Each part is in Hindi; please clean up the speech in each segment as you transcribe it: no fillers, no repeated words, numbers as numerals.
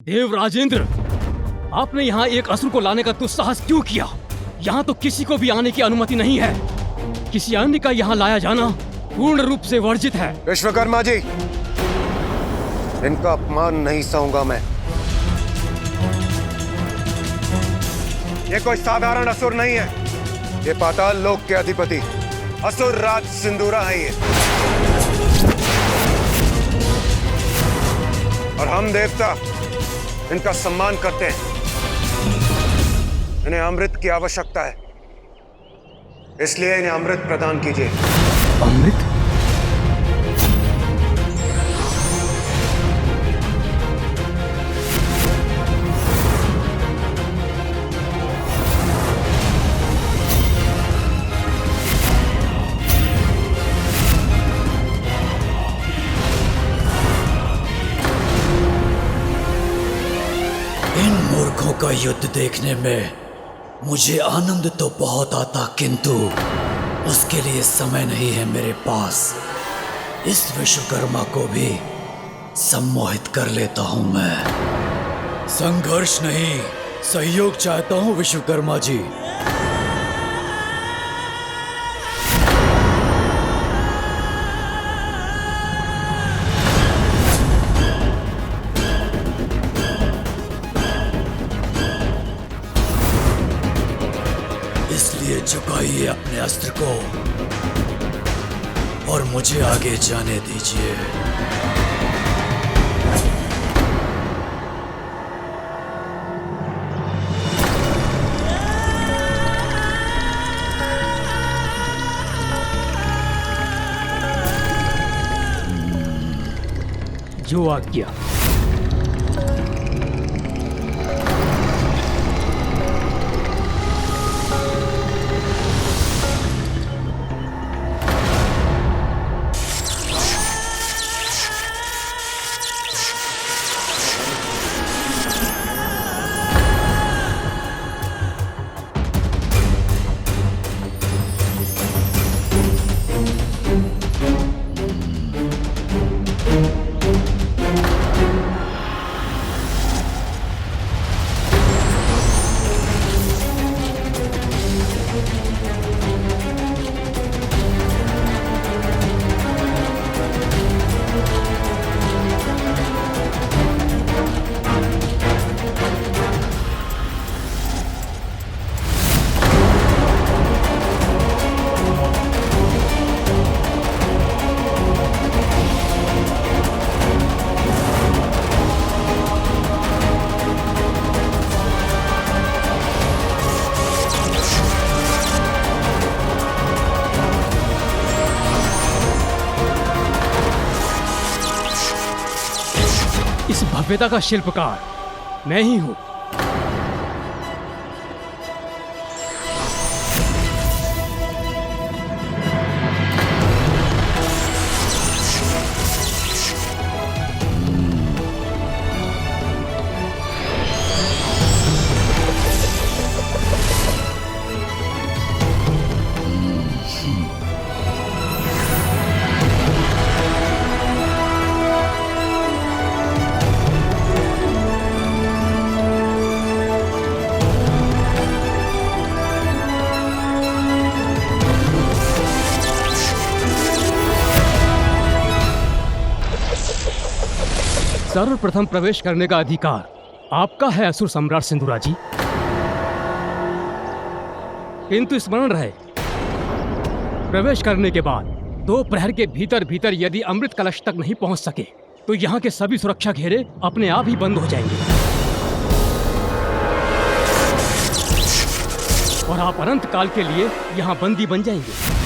देव राजेंद्र, आपने यहाँ एक असुर को लाने का दुस्साहस क्यों किया? यहाँ तो किसी को भी आने की अनुमति नहीं है। किसी अन्य का यहाँ लाया जाना पूर्ण रूप से वर्जित है। विश्वकर्मा जी, इनका अपमान नहीं सहूंगा मैं। ये कोई साधारण असुर नहीं है, ये पाताल लोक के अधिपति असुर राज सिंदूरा है ये। और हम देवता इनका सम्मान करते हैं। इन्हें अमृत की आवश्यकता है, इसलिए इन्हें अमृत प्रदान कीजिए। अमृत? इन मूर्खों का युद्ध देखने में मुझे आनंद तो बहुत आता, किंतु उसके लिए समय नहीं है मेरे पास। इस विश्वकर्मा को भी सम्मोहित कर लेता हूं मैं। संघर्ष नहीं, सहयोग चाहता हूं विश्वकर्मा जी। इसलिए झुकाइए अपने अस्त्र को और मुझे आगे जाने दीजिए। जो आज्ञा। इस भव्यता का शिल्पकार मैं ही हूं। सर्वप्रथम प्रवेश करने का अधिकार आपका है असुर सम्राट सिंदूरा जी, किंतु स्मरण रहे, प्रवेश करने के बाद 2 प्रहर के भीतर भीतर यदि अमृत कलश तक नहीं पहुंच सके तो यहाँ के सभी सुरक्षा घेरे अपने आप ही बंद हो जाएंगे और आप अनंत काल के लिए यहाँ बंदी बन जाएंगे।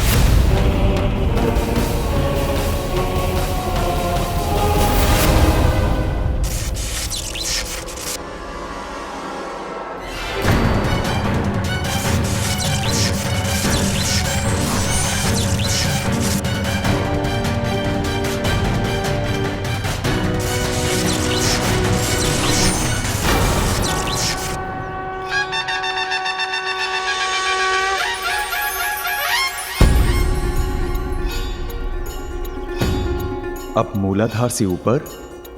अब मूलाधार से ऊपर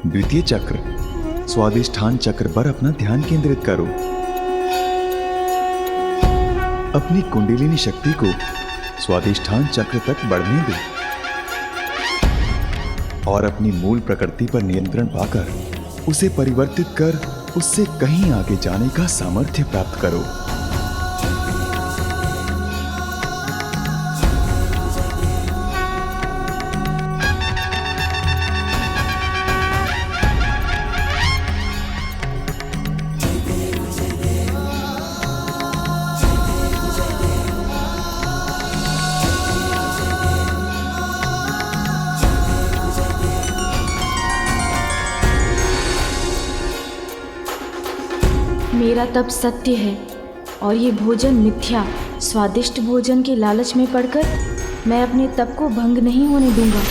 द्वितीय चक्र, स्वादिष्ठान चक्र पर अपना ध्यान केंद्रित करो। अपनी कुंडलिनी शक्ति को स्वादिष्ठान चक्र तक बढ़ने दो और अपनी मूल प्रकृति पर नियंत्रण पाकर उसे परिवर्तित कर उससे कहीं आगे जाने का सामर्थ्य प्राप्त करो। मेरा तप सत्य है और ये भोजन मिथ्या। स्वादिष्ट भोजन के लालच में पड़कर मैं अपने तप को भंग नहीं होने दूंगा।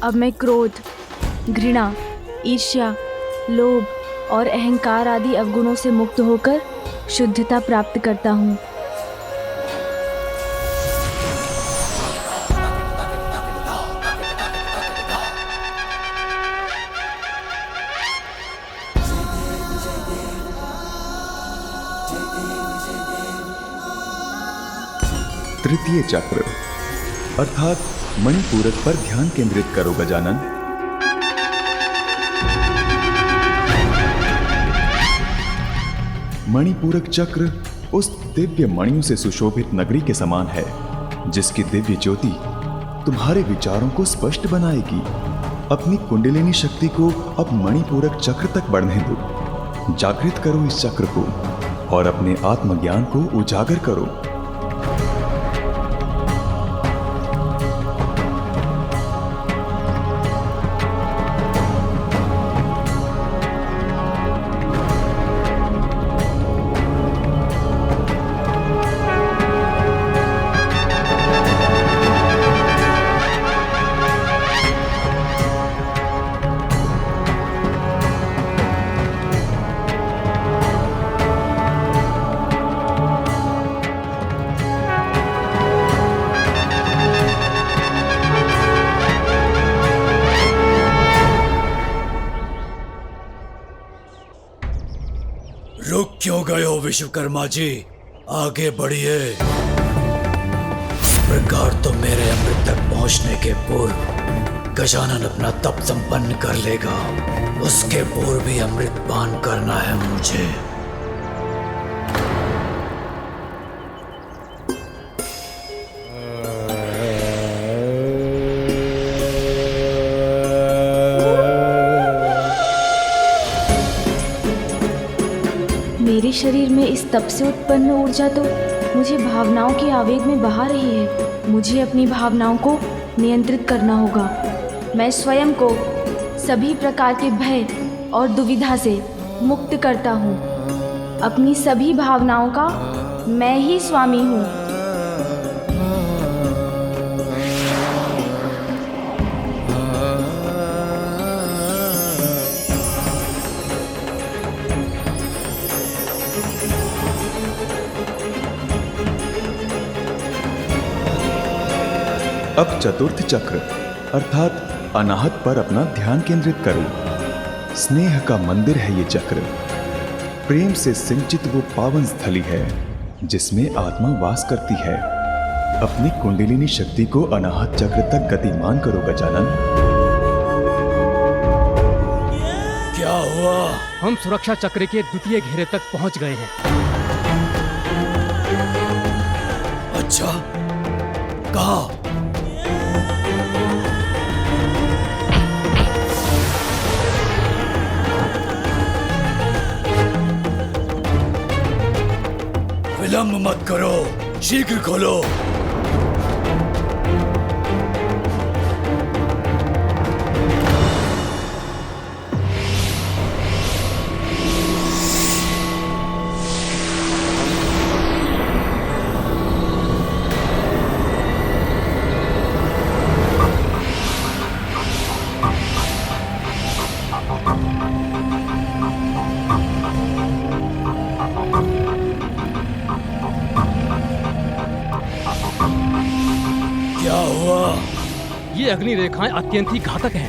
अब मैं क्रोध, घृणा, ईर्ष्या, लोभ और अहंकार आदि अवगुणों से मुक्त होकर शुद्धता प्राप्त करता हूँ। तृतीय चक्र अर्थात मणिपूरक पर ध्यान केंद्रित करो गजानन। मणिपूरक चक्र उस दिव्य मणियों से सुशोभित नगरी के समान है जिसकी दिव्य ज्योति तुम्हारे विचारों को स्पष्ट बनाएगी। अपनी कुंडलिनी शक्ति को अब मणिपूरक चक्र तक बढ़ने दो। जागृत करो इस चक्र को और अपने आत्मज्ञान को उजागर करो। रुक क्यों गए हो विश्वकर्मा जी? आगे बढ़िए। इस प्रकार तो मेरे अमृत तक पहुंचने के पूर्व गजानन अपना तप संपन्न कर लेगा। उसके पूर्व भी अमृत पान करना है मुझे। मेरे शरीर में इस तप से उत्पन्न ऊर्जा तो मुझे भावनाओं के आवेग में बहा रही है। मुझे अपनी भावनाओं को नियंत्रित करना होगा। मैं स्वयं को सभी प्रकार के भय और दुविधा से मुक्त करता हूँ। अपनी सभी भावनाओं का मैं ही स्वामी हूँ। अब चतुर्थ चक्र अर्थात अनाहत पर अपना ध्यान केंद्रित करो। स्नेह का मंदिर है ये चक्र। प्रेम से सिंचित वो पावन स्थली है जिसमें आत्मा वास करती है। अपनी कुंडलिनी शक्ति को अनाहत चक्र तक गतिमान करो गजानन। क्या हुआ? हम सुरक्षा चक्र के द्वितीय घेरे तक पहुंच गए हैं। अच्छा, कहाँ? विलंब मत करो, शीघ्र खोलो। ये अग्नि रेखाएं अत्यंत ही घातक हैं।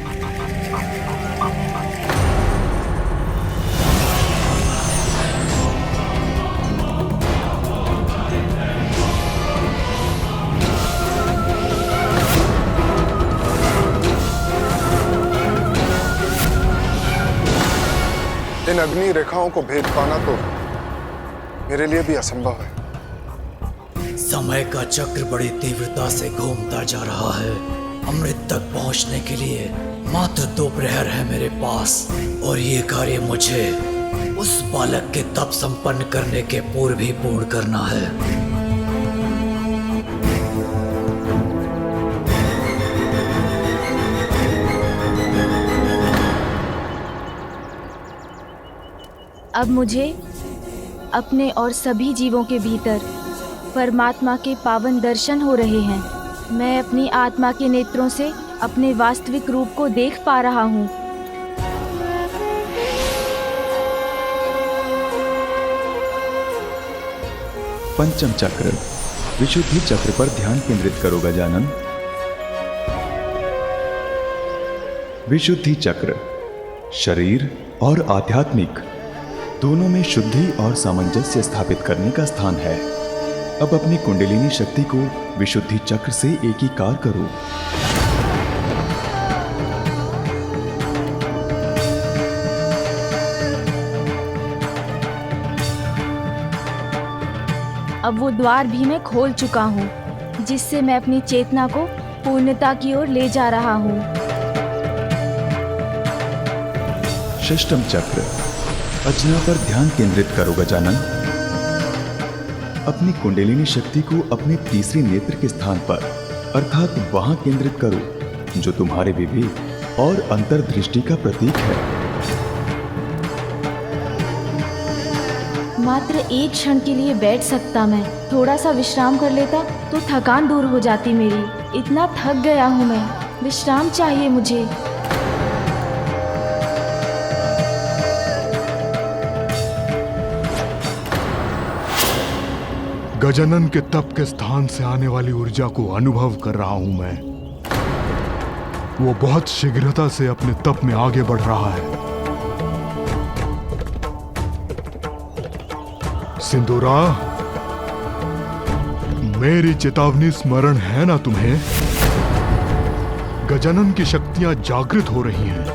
इन अग्नि रेखाओं को भेद पाना तो मेरे लिए भी असंभव है। समय का चक्र बड़ी तीव्रता से घूमता जा रहा है। अमृत तक पहुंचने के लिए मात्र 2 प्रहर है मेरे पास, और ये कार्य मुझे उस बालक के तप संपन्न करने के पूर्व ही पूर्ण करना है। अब मुझे अपने और सभी जीवों के भीतर परमात्मा के पावन दर्शन हो रहे हैं। मैं अपनी आत्मा के नेत्रों से अपने वास्तविक रूप को देख पा रहा हूँ। पंचम चक्र, विशुद्धि चक्र पर ध्यान केंद्रित करो गजानन। विशुद्धि चक्र शरीर और आध्यात्मिक दोनों में शुद्धि और सामंजस्य स्थापित करने का स्थान है। अब अपनी कुंडलिनी शक्ति को विशुद्धि चक्र से एकीकार करो। अब वो द्वार भी मैं खोल चुका हूँ, जिससे मैं अपनी चेतना को पूर्णता की ओर ले जा रहा हूँ। षष्ठम चक्र, अजना पर ध्यान केंद्रित करो गजानन। अपनी कुंडलिनी शक्ति को अपने तीसरे नेत्र के स्थान पर अर्थात वहां केंद्रित करो जो तुम्हारे विवेक और अंतर्दृष्टि का प्रतीक है। मात्र एक क्षण के लिए बैठ सकता मैं, थोड़ा सा विश्राम कर लेता तो थकान दूर हो जाती मेरी। इतना थक गया हूँ मैं, विश्राम चाहिए मुझे। गजानन के तप के स्थान से आने वाली ऊर्जा को अनुभव कर रहा हूं मैं। वो बहुत शीघ्रता से अपने तप में आगे बढ़ रहा है। सिंदूरा, मेरी चेतावनी स्मरण है ना तुम्हें? गजानन की शक्तियां जागृत हो रही हैं।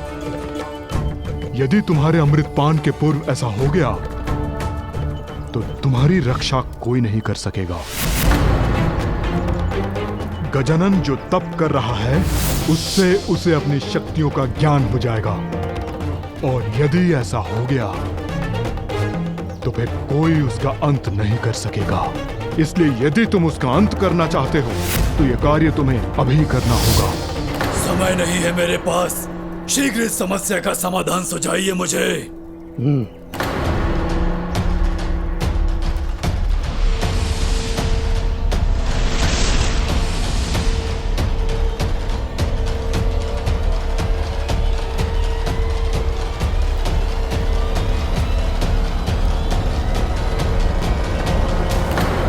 यदि तुम्हारे अमृतपान के पूर्व ऐसा हो गया तो तुम्हारी रक्षा कोई नहीं कर सकेगा। गजानन जो तप कर रहा है उससे उसे अपनी शक्तियों का ज्ञान हो जाएगा, और यदि ऐसा हो गया तो फिर कोई उसका अंत नहीं कर सकेगा। इसलिए यदि तुम उसका अंत करना चाहते हो तो यह कार्य तुम्हें अभी करना होगा। समय नहीं है मेरे पास, शीघ्र इस समस्या का समाधान सुझाइए मुझे।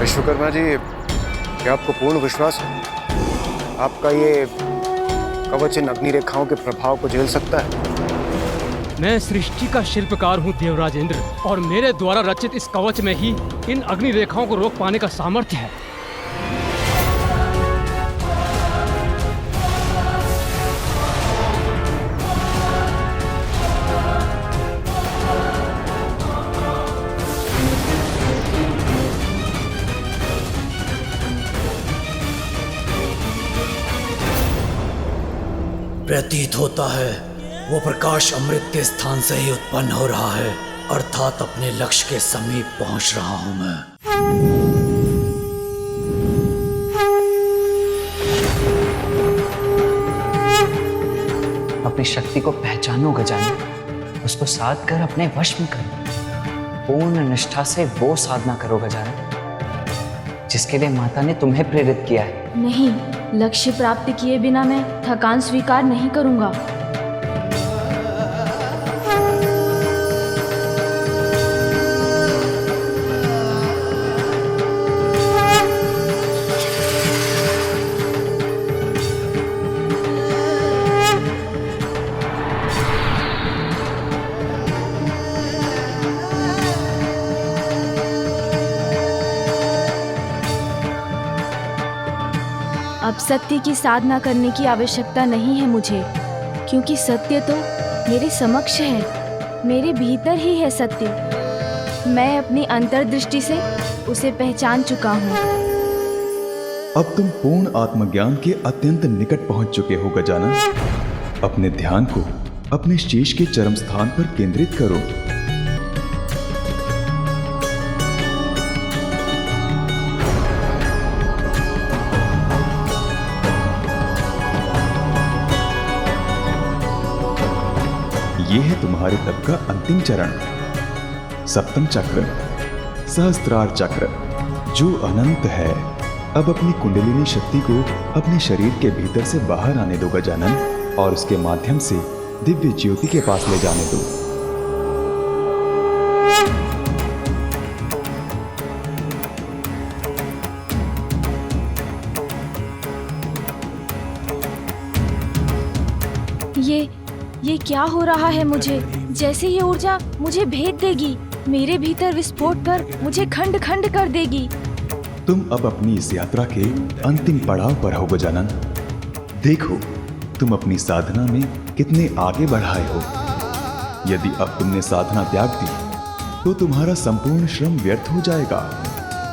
विश्वकर्मा जी, क्या आपको पूर्ण विश्वास है आपका ये कवच इन अग्नि रेखाओं के प्रभाव को झेल सकता है? मैं सृष्टि का शिल्पकार हूँ देवराजेंद्र, और मेरे द्वारा रचित इस कवच में ही इन अग्नि रेखाओं को रोक पाने का सामर्थ्य है। प्रतीत होता है वो प्रकाश अमृत के स्थान से ही उत्पन्न हो रहा है, अर्थात अपने लक्ष्य के समीप पहुंच रहा हूं मैं। अपनी शक्ति को पहचानो गजानन, उसको साध कर अपने वश में करो। पूर्ण निष्ठा से वो साधना करो गजानन जिसके लिए माता ने तुम्हें प्रेरित किया है। नहीं, लक्ष्य प्राप्त किए बिना मैं थकान स्वीकार नहीं करूंगा। सत्य की साधना करने की आवश्यकता नहीं है मुझे, क्योंकि सत्य तो मेरे समक्ष है, मेरे भीतर ही है सत्य। मैं अपनी अंतर्दृष्टि से उसे पहचान चुका हूँ। अब तुम पूर्ण आत्मज्ञान के अत्यंत निकट पहुंच चुके हो गजानन। अपने ध्यान को अपने शीश के चरम स्थान पर केंद्रित करो। यह है तुम्हारे तप का अंतिम चरण, सप्तम चक्र, सहस्त्रार चक्र, जो अनंत है। अब अपनी कुंडलिनी शक्ति को अपने शरीर के भीतर से बाहर आने दो गजानन, और उसके माध्यम से दिव्य ज्योति के पास ले जाने दो। ये क्या हो रहा है मुझे? जैसे ये ऊर्जा मुझे भेद देगी, मेरे भीतर विस्फोट कर मुझे खंड खंड कर देगी। तुम अब अपनी इस यात्रा के अंतिम पड़ाव पर हो गजानन। देखो तुम अपनी साधना में कितने आगे बढ़ाए हो। यदि अब तुमने साधना त्याग दी तो तुम्हारा संपूर्ण श्रम व्यर्थ हो जाएगा,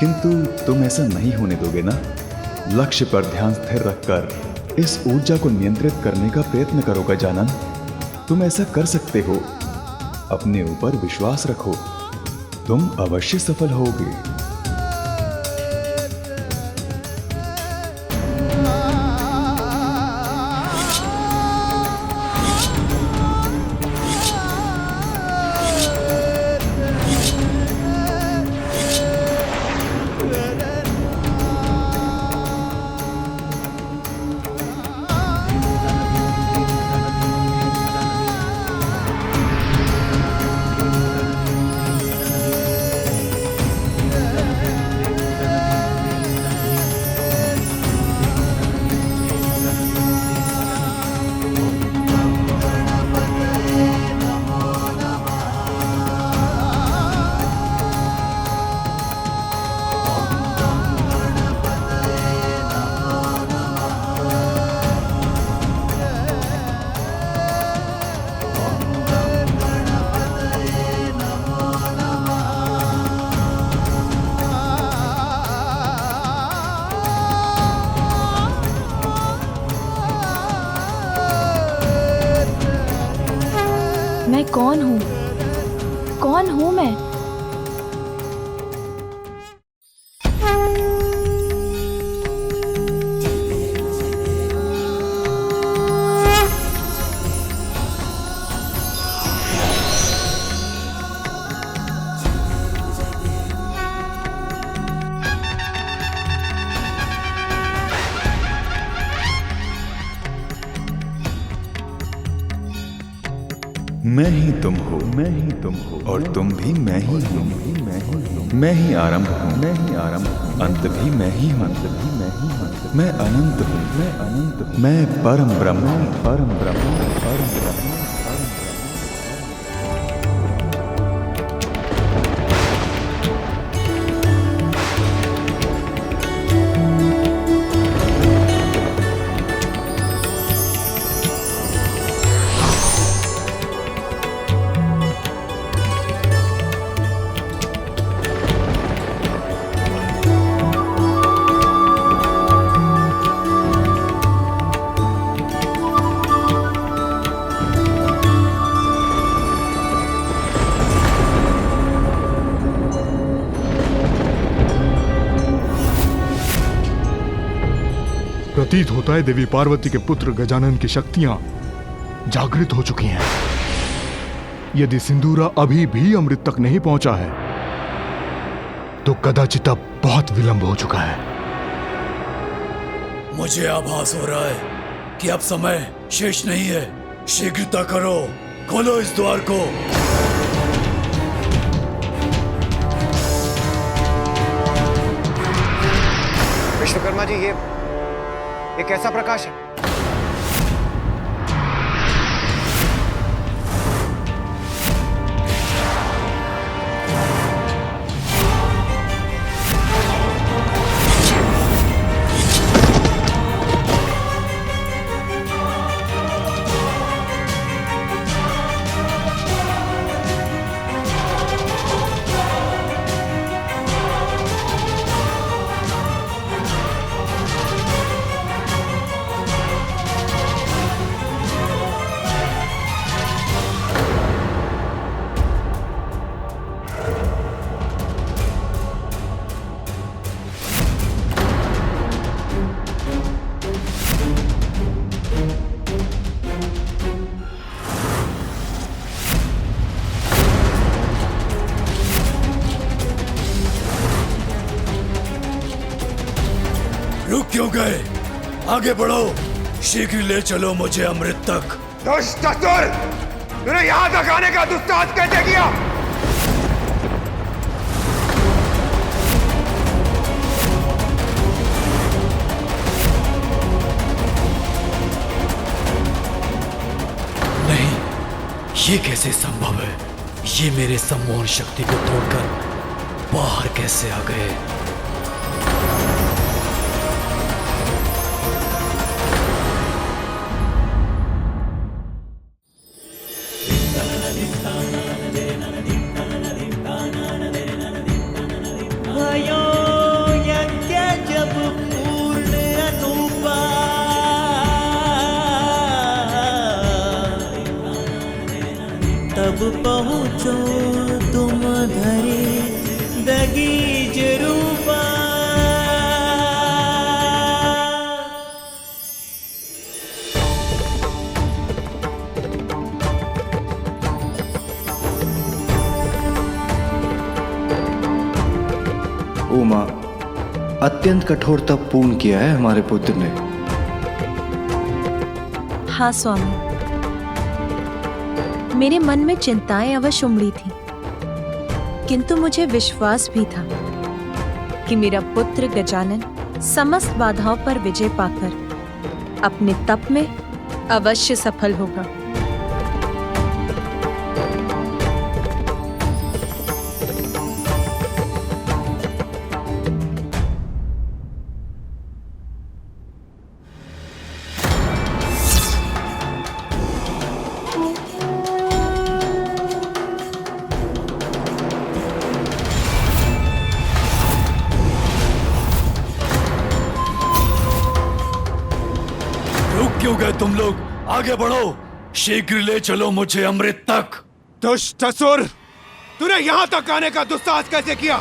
किंतु तुम ऐसा नहीं होने दोगे ना। लक्ष्य पर ध्यान स्थिर रखकर इस ऊर्जा को नियंत्रित करने का प्रयत्न करो गजानन। तुम ऐसा कर सकते हो। अपने ऊपर विश्वास रखो, तुम अवश्य सफल होगे। मैं कौन हूँ? कौन हूँ मैं? मैं ही तुम हो, मैं ही तुम हो, और तुम भी मैं ही हूँ। मैं ही आरंभ हूँ, मैं ही आरंभ हूँ, अंत भी मैं ही हूँ, अंत भी मैं ही हूँ। मैं अनंत हूँ, मैं अनंत हूँ, मैं परम ब्रह्म हूँ, परम ब्रह्म हूँ, परम ब्रह्म हूँ। प्रतीत होता है देवी पार्वती के पुत्र गजानन की शक्तियां जागृत हो चुकी हैं। यदि सिंदूरा अभी भी अमृत तक नहीं पहुंचा है तो कदाचित अब बहुत विलंब हो चुका है। मुझे आभास हो रहा है कि अब समय शेष नहीं है। शीघ्रता करो, खोलो इस द्वार को। विश्वकर्मा जी, ये कैसा प्रकाश है? क्यों गए? आगे बढ़ो, शीघ्र ले चलो मुझे अमृत तक। दुष्ट असुर, तूने यहाँ तक आने का दुस्साहस कैसे किया? नहीं, ये कैसे संभव है? ये मेरे सम्मोहन शक्ति को तोड़कर बाहर कैसे आ गए? भयो यज्ञ जब पूर्ण अनुपा, तब पहुँचो तुम धरे दगीज रूपा। उमा, अत्यंत कठोर तप पूर्ण किया है हमारे पुत्र ने। हाँ स्वामी, मेरे मन में चिंताएं अवश्य उमड़ी थी, किंतु मुझे विश्वास भी था कि मेरा पुत्र गजानन समस्त बाधाओं पर विजय पाकर अपने तप में अवश्य सफल होगा। क्यों गए तुम लोग? आगे बढ़ो, शीघ्र ले चलो मुझे अमृत तक। दुष्ट असुर, तूने यहाँ तक आने का दुस्साहस कैसे किया?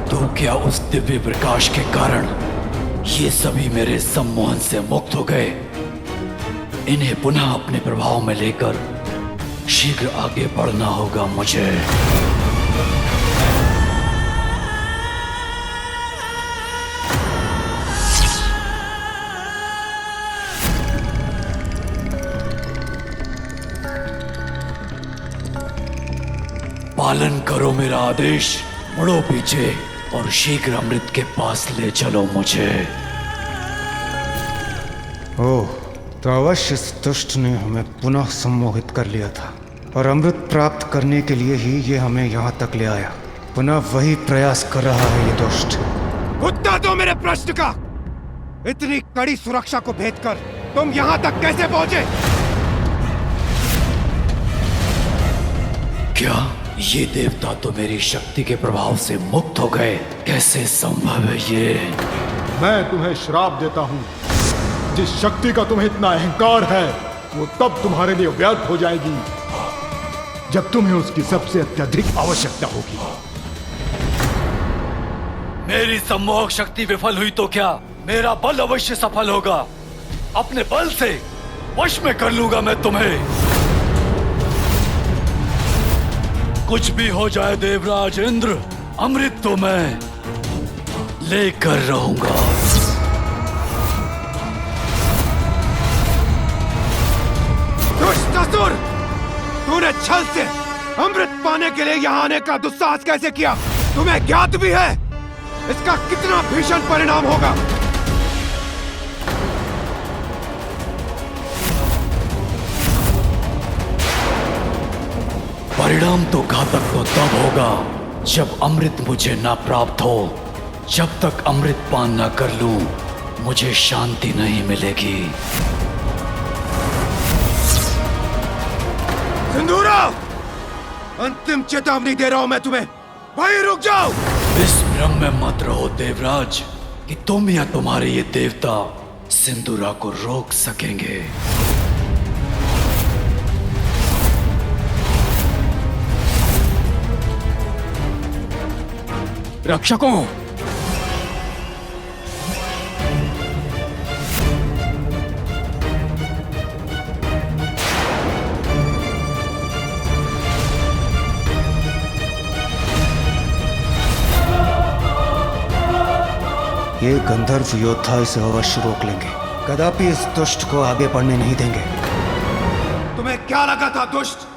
तो क्या उस दिव्य प्रकाश के कारण ये सभी मेरे सम्मोहन से मुक्त हो गए? इन्हें पुनः अपने प्रभाव में लेकर शीघ्र आगे बढ़ना होगा मुझे। पालन करो मेरा आदेश, मुड़ो पीछे और शीघ्र अमृत के पास ले चलो मुझे। ओह, तो अवश्य इस दुष्ट ने हमें पुनः सम्मोहित कर लिया था और अमृत प्राप्त करने के लिए ही ये हमें यहाँ तक ले आया। पुनः वही प्रयास कर रहा है ये दुष्ट। उत्तर दो मेरे प्रश्न का। इतनी कड़ी सुरक्षा को भेद कर तुम यहाँ तक कैसे पहुंचे? क्या ये देवता तो मेरी शक्ति के प्रभाव से मुक्त हो गए? कैसे संभव है ये? मैं तुम्हें श्राप देता हूँ। जिस शक्ति का तुम्हें इतना अहंकार है वो तब तुम्हारे लिए व्यर्थ हो जाएगी जब तुम्हें उसकी सबसे अत्यधिक आवश्यकता होगी। मेरी सम्मोहक शक्ति विफल हुई तो क्या, मेरा बल अवश्य सफल होगा। अपने बल से वश में कर लूंगा मैं तुम्हें। कुछ भी हो जाए देवराज इंद्र, अमृत तो मैं लेकर रहूंगा। दुष्ट असुर, तूने छल से अमृत पाने के लिए यहाँ आने का दुस्साहस कैसे किया? तुम्हें ज्ञात भी है इसका कितना भीषण परिणाम होगा। परिणाम तो घातक तो तब होगा जब अमृत मुझे ना प्राप्त हो। जब तक अमृत पान ना कर लूं, मुझे शांति नहीं मिलेगी। सिंदूरा, अंतिम चेतावनी दे रहा हूं मैं तुम्हें, भाई रुक जाओ। इस भ्रम में मत रहो देवराज कि तुम या तुम्हारे ये देवता सिंदूरा को रोक सकेंगे। रक्षकों, ये गंधर्व योद्धा इसे अवश्य रोक लेंगे। कदापि इस दुष्ट को आगे बढ़ने नहीं देंगे। तुम्हें क्या लगा था दुष्ट?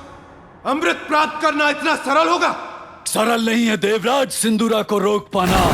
अमृत प्राप्त करना इतना सरल होगा? सरल नहीं है देवराज सिंदूरा को रोक पाना।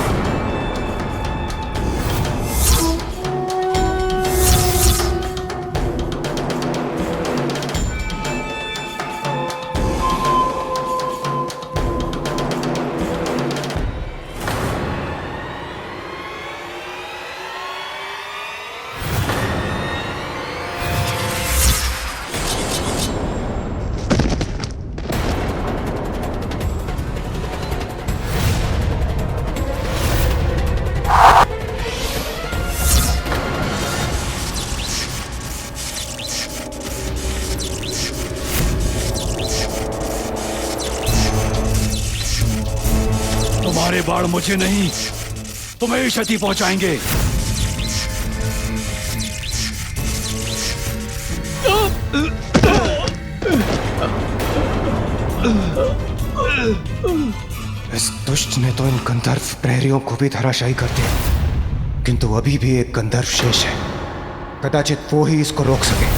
तुम्हारे बाण मुझे नहीं, तुम्हें ही क्षति पहुंचाएंगे। इस दुष्ट ने तो इन गंधर्व प्रहरियों को भी धराशायी कर दिया, किंतु अभी भी एक गंधर्व शेष है। कदाचित वो ही इसको रोक सके।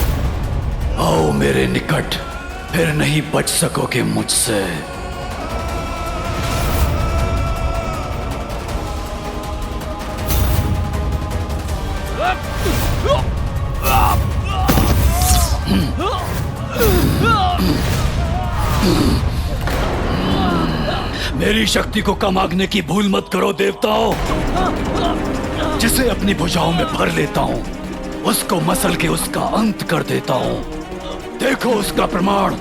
आओ मेरे निकट, फिर नहीं बच सकोगे मुझसे। मेरी शक्ति को कम आंकने की भूल मत करो देवताओं। जिसे अपनी भुजाओं में भर लेता हूं, उसको मसल के उसका अंत कर देता हूं। देखो उसका प्रमाण।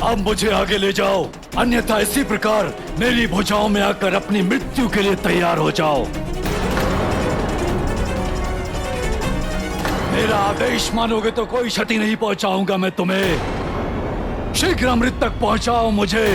अब मुझे आगे ले जाओ, अन्यथा इसी प्रकार मेरी भुजाओं में आकर अपनी मृत्यु के लिए तैयार हो जाओ। मेरा आदेश मानोगे तो कोई क्षति नहीं पहुंचाऊंगा मैं तुम्हें। शीघ्र अमृत तक पहुंचाओ मुझे।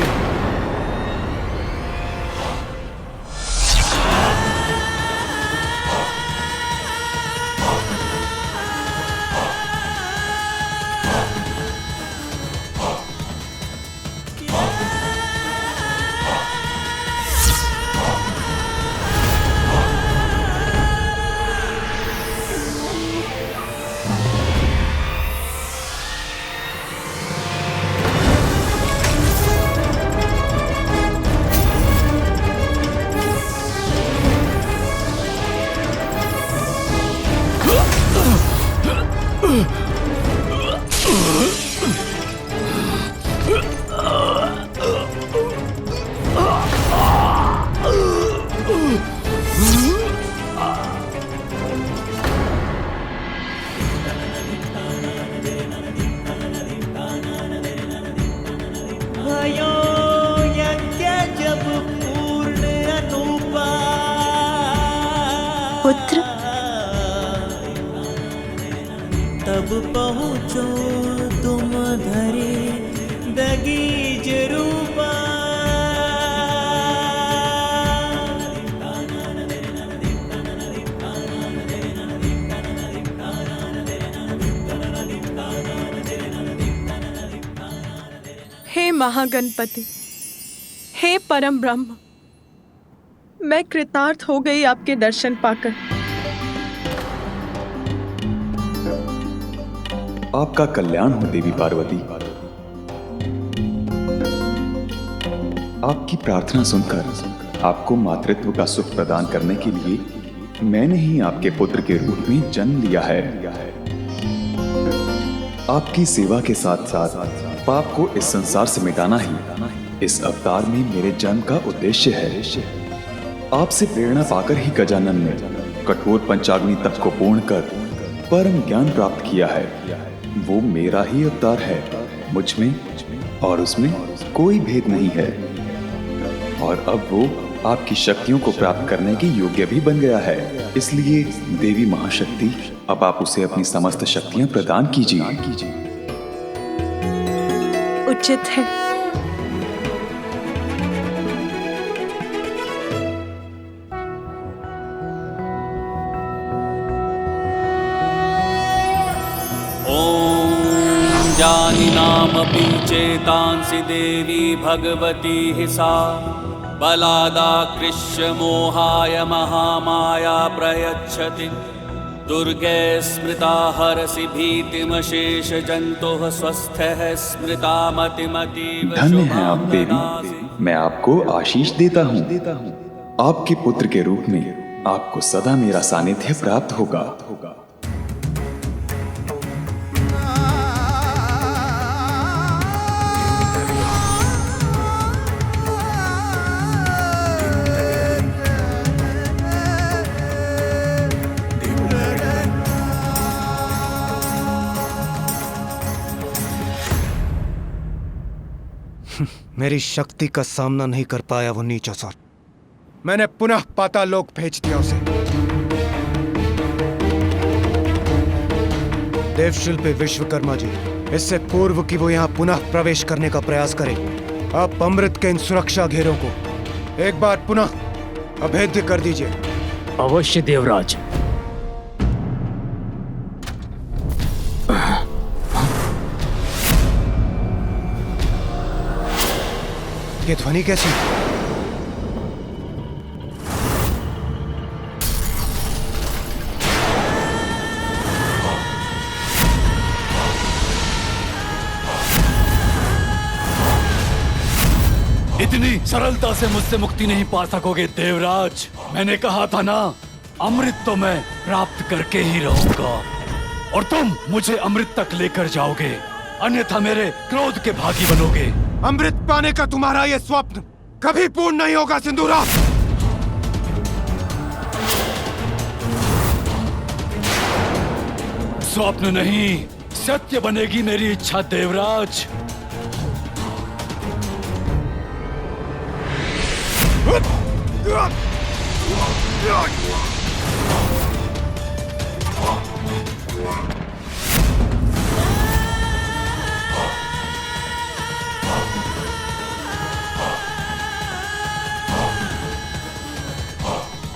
पुत्र, तब पहुँचो तुम धरे दगीज रूपा। हे महागणपति, हे परम ब्रह्म, मैं कृतार्थ हो गई आपके दर्शन पाकर। आपका कल्याण हो देवी पार्वती। आपकी प्रार्थना सुनकर आपको मातृत्व का सुख प्रदान करने के लिए मैंने ही आपके पुत्र के रूप में जन्म लिया है। आपकी सेवा के साथ साथ पाप को इस संसार से मिटाना ही इस अवतार में मेरे जन्म का उद्देश्य है। आपसे प्रेरणा पाकर ही गजानन ने कठोर पंचाग्नि तप को पूर्ण कर परम ज्ञान प्राप्त किया है। वो मेरा ही अवतार है। मुझ में और उसमें कोई भेद नहीं है। और अब वो आपकी शक्तियों को प्राप्त करने के योग्य भी बन गया है। इसलिए देवी महाशक्ति, अब आप उसे अपनी समस्त शक्तियां प्रदान कीजिए। उचित है। जानिनामपि चेतांसि देवी भगवती हि सा बलादाकृष्य मोहाय महामाया प्रयच्छति दुर्गे स्मृता हरसि भीतिमशेष जन्तुः स्वस्थः स्मृता मतिमतीव धन्य है आप देवी, मैं आपको आशीष देता हूँ। आपके पुत्र के रूप में आपको सदा मेरा सानिध्य प्राप्त होगा। मेरी शक्ति का सामना नहीं कर पाया वो नीच असुर। मैंने पुनः पाताल लोक भेज दिया उसे। देवशिल्पी विश्वकर्मा जी, इससे पूर्व कि वो यहाँ पुनः प्रवेश करने का प्रयास करे, आप अमृत के इन सुरक्षा घेरों को एक बार पुनः अभेद्य कर दीजिए। अवश्य देवराज। ये ध्वनि कैसी? इतनी सरलता से मुझसे मुक्ति नहीं पा सकोगे देवराज। मैंने कहा था ना, अमृत तो मैं प्राप्त करके ही रहूंगा और तुम मुझे अमृत तक लेकर जाओगे, अन्यथा मेरे क्रोध के भागी बनोगे। अमृत पाने का तुम्हारा ये स्वप्न कभी पूर्ण नहीं होगा सिंदूरा। स्वप्न नहीं, सत्य बनेगी मेरी इच्छा देवराज।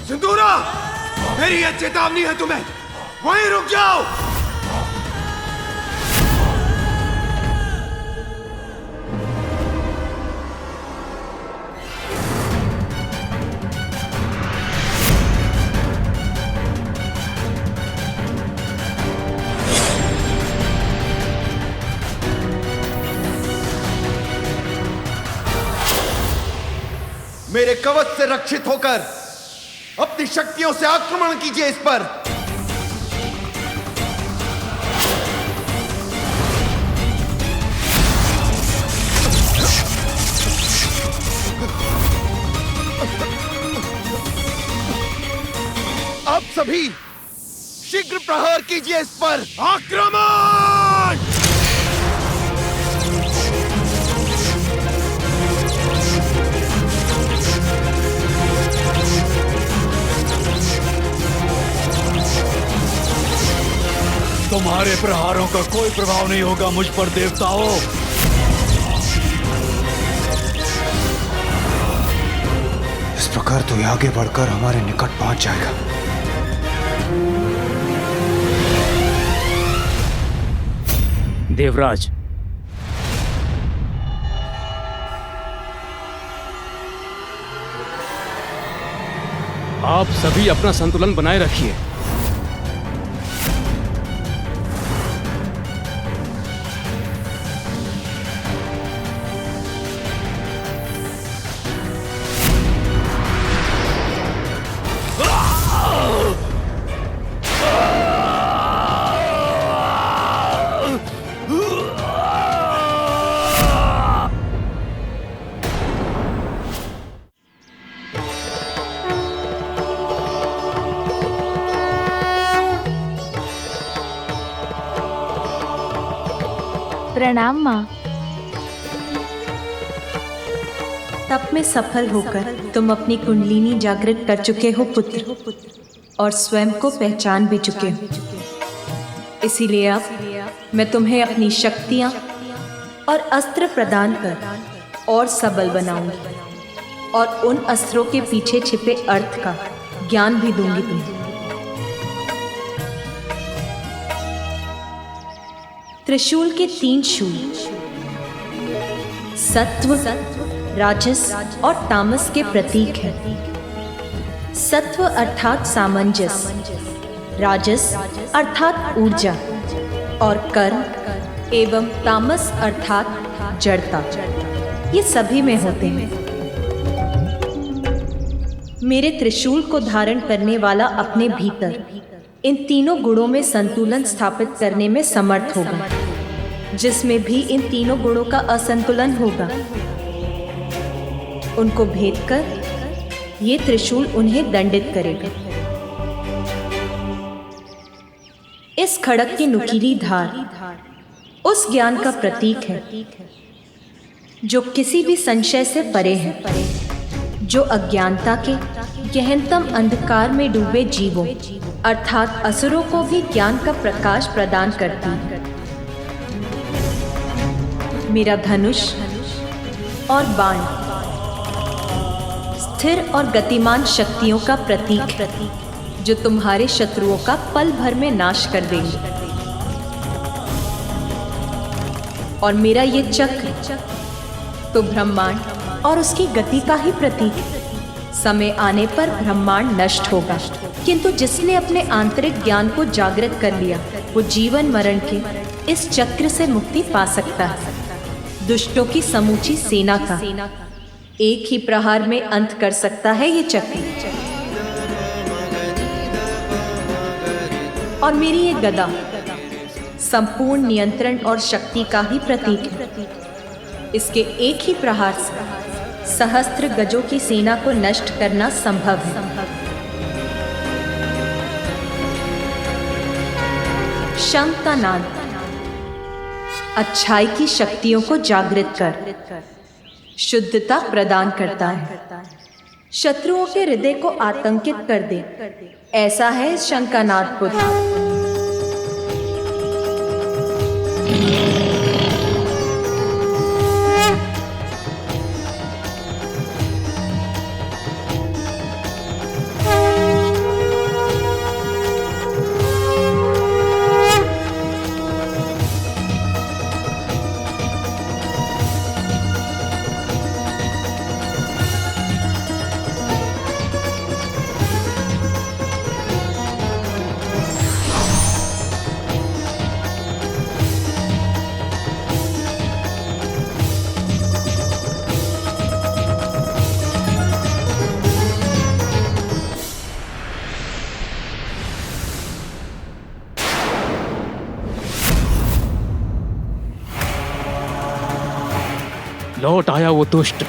सिंदूरा, मेरी यह चेतावनी है तुम्हें, वहीं रुक जाओ। मेरे कवच से रक्षित होकर अपनी शक्तियों से आक्रमण कीजिए इस पर। आप सभी शीघ्र प्रहार कीजिए इस पर। आक्रमण! तुम्हारे प्रहारों का कोई प्रभाव नहीं होगा मुझ पर देवताओं। इस प्रकार तो आगे बढ़कर हमारे निकट पहुंच जाएगा। देवराज, आप सभी अपना संतुलन बनाए रखिए। प्रणाम माँ। तप में सफल होकर तुम अपनी कुंडलिनी जागृत कर चुके हो पुत्र, और स्वयं को पहचान भी चुके हो। इसीलिए अब मैं तुम्हें अपनी शक्तियाँ और अस्त्र प्रदान कर और सबल बनाऊंगी, और उन अस्त्रों के पीछे छिपे अर्थ का ज्ञान भी दूंगी तुम्हें। त्रिशूल के 3 शूल सत्व, राजस और तामस के प्रतीक हैं। सत्व अर्थात सामंजस्य, राजस अर्थात ऊर्जा और कर्म एवं तामस अर्थात जड़ता, ये सभी में होते हैं। मेरे त्रिशूल को धारण करने वाला अपने भीतर इन तीनों गुणों में संतुलन स्थापित करने में समर्थ होगा। जिसमें भी इन तीनों गुणों का असंतुलन होगा, उनको भेद कर ये त्रिशूल उन्हें दंडित करेगा। इस खड़ग की नुकीली धार उस ज्ञान का प्रतीक है जो किसी भी संशय से परे है, जो अज्ञानता के गहनतम अंधकार में डूबे जीवों अर्थात असुरों को भी ज्ञान का प्रकाश प्रदान करती है। मेरा धनुष और बाण स्थिर और गतिमान शक्तियों का प्रतीक है, जो तुम्हारे शत्रुओं का पल भर में नाश कर देंगे। और मेरा ये चक्र तो ब्रह्मांड और उसकी गति का ही प्रतीक है। समय आने पर ब्रह्मांड नष्ट होगा, किंतु जिसने अपने आंतरिक ज्ञान को जागृत कर लिया, वो जीवन मरण के इस चक्र से मुक्ति पा सकता है। दुष्टों की समूची सेना का एक ही प्रहार में अंत कर सकता है ये चक्र। और मेरी ये गदा संपूर्ण नियंत्रण और शक्ति का ही प्रतीक है। इसके एक ही प्रहार से सहस्त्र गजों की सेना को नष्ट करना संभव है। शंख का नाद अच्छाई की शक्तियों को जागृत कर शुद्धता प्रदान करता है, शत्रुओं के हृदय को आतंकित कर दे, ऐसा है शंख का नाद पुत्र। लौट आया वो दुष्ट।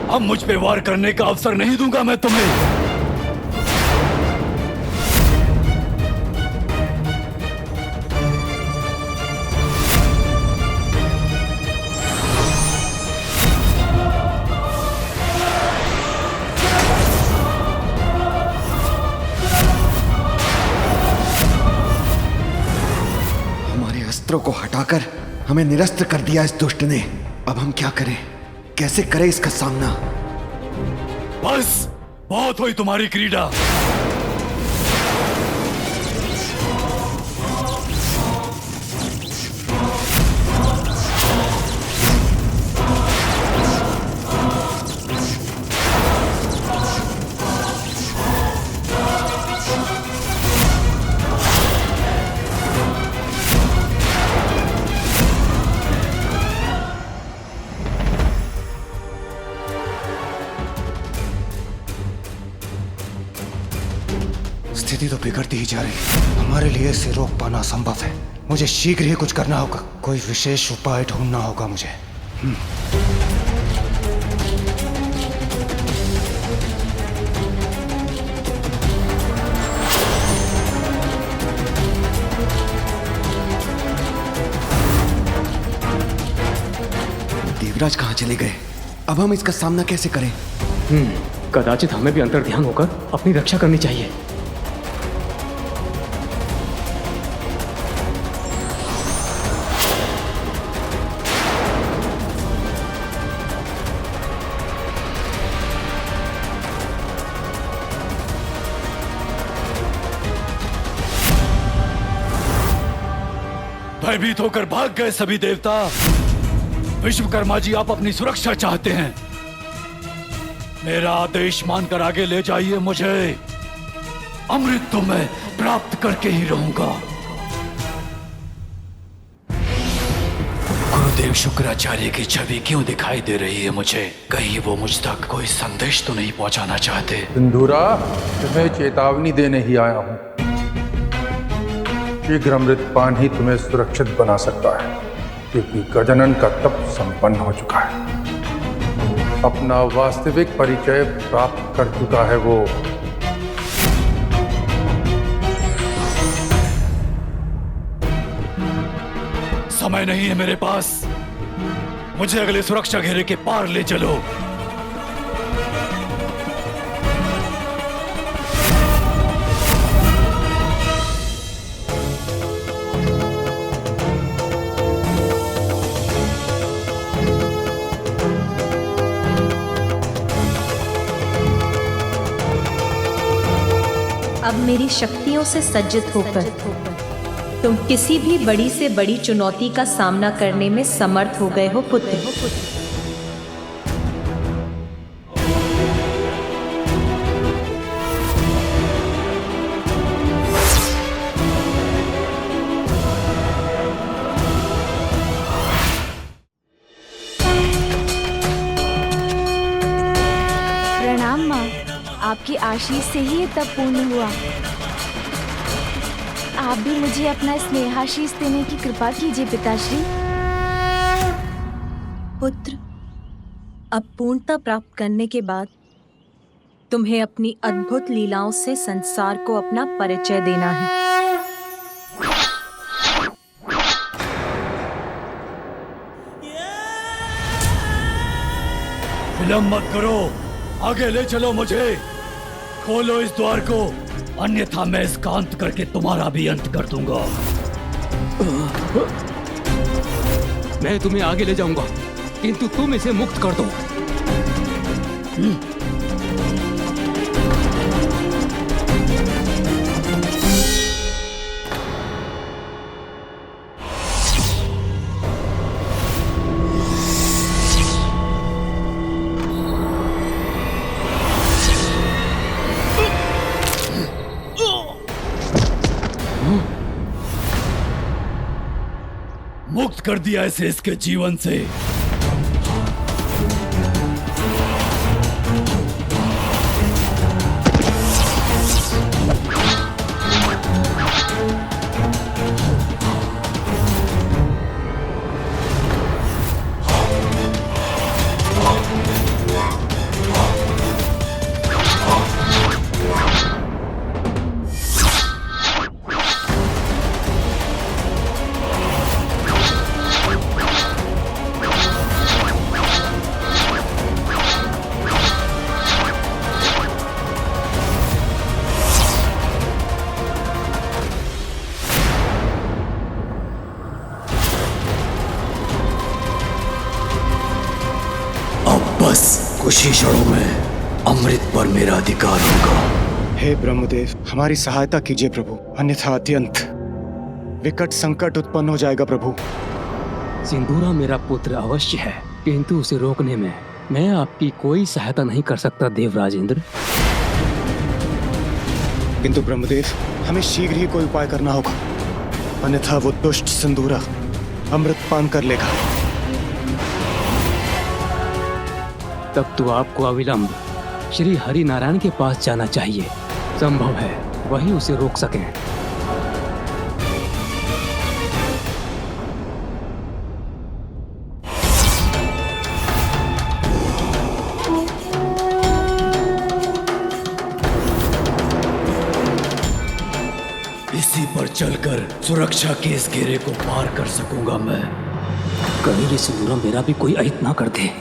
अब मुझ पे वार करने का अवसर नहीं दूंगा मैं तुम्हें। हमारे अस्त्रों को हटाकर हमें निरस्त्र कर दिया इस दुष्ट ने। अब हम क्या करें, कैसे करें इसका सामना? बस बहुत हुई तुम्हारी क्रीड़ा। स्थिति तो बिगड़ती ही जा रही है। हमारे लिए इसे रोक पाना असंभव है। मुझे शीघ्र ही कुछ करना होगा। कोई विशेष उपाय ढूंढना होगा मुझे। शिवराज कहाँ चले गए? अब हम इसका सामना कैसे करें? कदाचित हमें भी अंतर्ध्यान होकर अपनी रक्षा करनी चाहिए। भयभीत होकर भाग गए सभी देवता। विश्वकर्मा जी, आप अपनी सुरक्षा चाहते हैं। मेरा आदेश मानकर आगे ले जाइए मुझे। अमृत तो मैं प्राप्त करके ही रहूंगा। गुरुदेव शुक्राचार्य की छवि क्यों दिखाई दे रही है मुझे? कहीं वो मुझ तक कोई संदेश तो नहीं पहुंचाना चाहते? सिंधूरा, तुम्हें चेतावनी देने ही आया हूं। शीघ्र अमृतपान ही तुम्हें सुरक्षित बना सकता है, क्योंकि गजानन का तप संपन्न हो चुका है। अपना वास्तविक परिचय प्राप्त कर चुका है वो। समय नहीं है मेरे पास। मुझे अगले सुरक्षा घेरे के पार ले चलो। अब मेरी शक्तियों से सज्जित होकर तुम किसी भी बड़ी से बड़ी चुनौती का सामना करने में समर्थ हो गए हो पुत्र। प्रणाम माँ, आपकी आशीष से ही ये तप पूर्ण हुआ। आप भी मुझे अपना स्नेहाशीष देने की कृपा कीजिए पिताश्री। पुत्र, अब पूर्णता प्राप्त करने के बाद तुम्हें अपनी अद्भुत लीलाओं से संसार को अपना परिचय देना है। विलंब मत करो, आगे ले चलो मुझे। खोलो इस द्वार को, अन्यथा मैं इसका अंत करके तुम्हारा भी अंत कर दूंगा। मैं तुम्हें आगे ले जाऊंगा, किंतु तुम इसे मुक्त कर दो। मुक्त कर दिया इसे इसके जीवन से। कुछ ही क्षणों में अमृत पर मेरा अधिकार होगा। हे ब्रह्मदेव, हमारी सहायता कीजिए प्रभु, अन्यथा अत्यंत विकट संकट उत्पन्न हो जाएगा प्रभु। सिंदूरा मेरा पुत्र अवश्य है, किंतु उसे रोकने में मैं आपकी कोई सहायता नहीं कर सकता देवराजेंद्र। किंतु ब्रह्मदेव, हमें शीघ्र ही कोई उपाय करना होगा, अन्यथा वो दुष्ट सिंदूरा अमृत पान कर लेगा। तब तो आपको अविलंब श्री हरि नारायण के पास जाना चाहिए। संभव है वही उसे रोक सकें। इसी पर चलकर सुरक्षा के इस घेरे को पार कर सकूंगा मैं। कहीं ये सिंदूरा मेरा भी कोई अहित ना कर दे।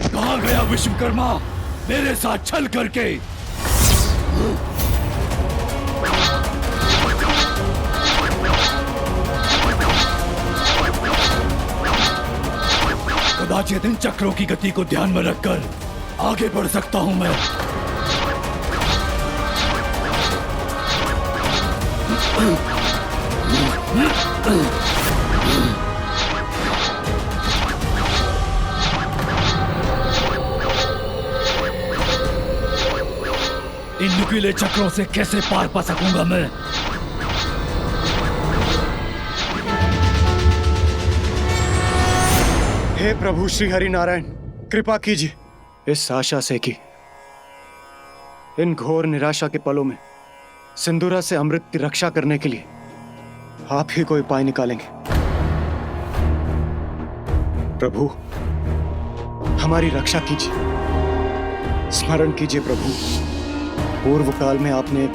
कहाँ गया विश्वकर्मा मेरे साथ छल करके? कदाचित इन चक्रों की गति को ध्यान में रखकर आगे बढ़ सकता हूं मैं। इन नुकीले चक्रों से कैसे पार पा सकूंगा मैं? हे प्रभु श्री हरि नारायण, कृपा कीजिए इस आशा से कि इन घोर निराशा के पलों में सिंदूरा से अमृत की रक्षा करने के लिए आप ही कोई उपाय निकालेंगे। प्रभु हमारी रक्षा कीजिए। स्मरण कीजिए प्रभु, पूर्व काल में आपने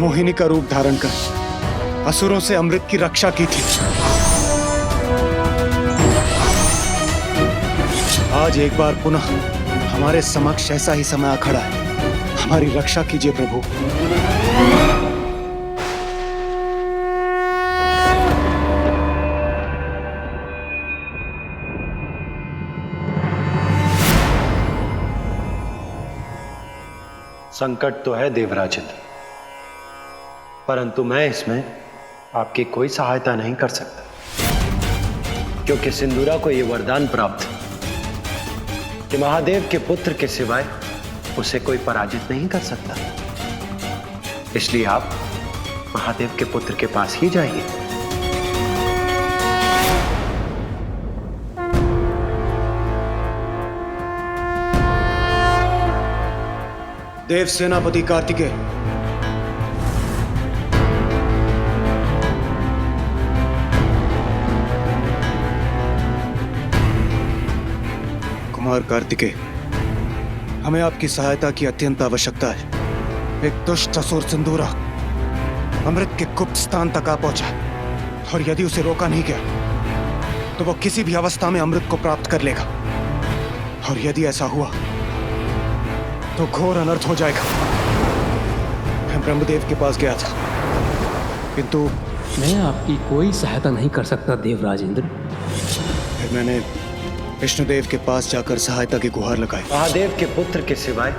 मोहिनी का रूप धारण कर असुरों से अमृत की रक्षा की थी। आज एक बार पुनः हमारे समक्ष ऐसा ही समय आ खड़ा है। हमारी रक्षा कीजिए प्रभु। संकट तो है देवराजेंद्र, परंतु मैं इसमें आपकी कोई सहायता नहीं कर सकता, क्योंकि सिंदूरा को यह वरदान प्राप्त है कि महादेव के पुत्र के सिवाय उसे कोई पराजित नहीं कर सकता। इसलिए आप महादेव के पुत्र के पास ही जाइए। देव सेनापति कार्तिकेय, कुमार कार्तिकेय, हमें आपकी सहायता की अत्यंत आवश्यकता है। एक दुष्ट असुर सिंदूरा अमृत के गुप्त स्थान तक आ पहुंचा, और यदि उसे रोका नहीं गया तो वो किसी भी अवस्था में अमृत को प्राप्त कर लेगा, और यदि ऐसा हुआ तो घोर अनर्थ हो जाएगा। मैं ब्रह्मदेव के पास गया था, किंतु मैं आपकी कोई सहायता नहीं कर सकता देवराजेंद्र। फिर मैंने विष्णुदेव के पास जाकर सहायता की गुहार लगाई। महादेव के पुत्र के सिवाय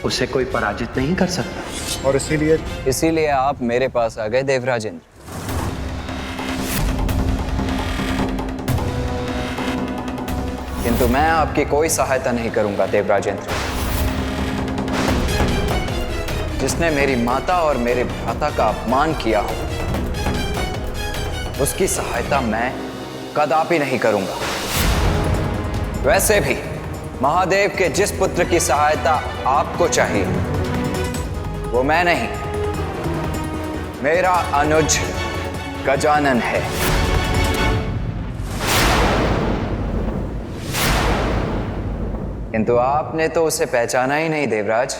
उसे कोई पराजित नहीं कर सकता, और इसीलिए आप मेरे पास आ गए देवराजेंद्र। किंतु मैं आपकी कोई सहायता नहीं करूंगा देवराजेंद्र। जिसने मेरी माता और मेरे भ्राता का अपमान किया हो, उसकी सहायता मैं कदापि नहीं करूंगा। वैसे भी महादेव के जिस पुत्र की सहायता आपको चाहिए वो मैं नहीं, मेरा अनुज गजानन है। किंतु आपने तो उसे पहचाना ही नहीं देवराज।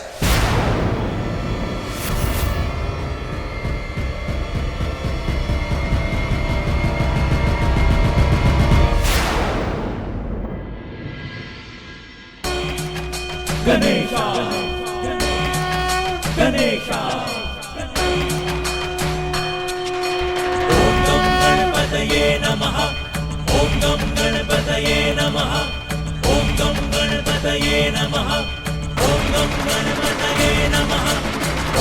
गणेशा गणेशा ओम गम गणपतये नमः। ओम गम गणपतये नमः। ओम गम गणपतये नमः। ओम गम गणपतये नमः।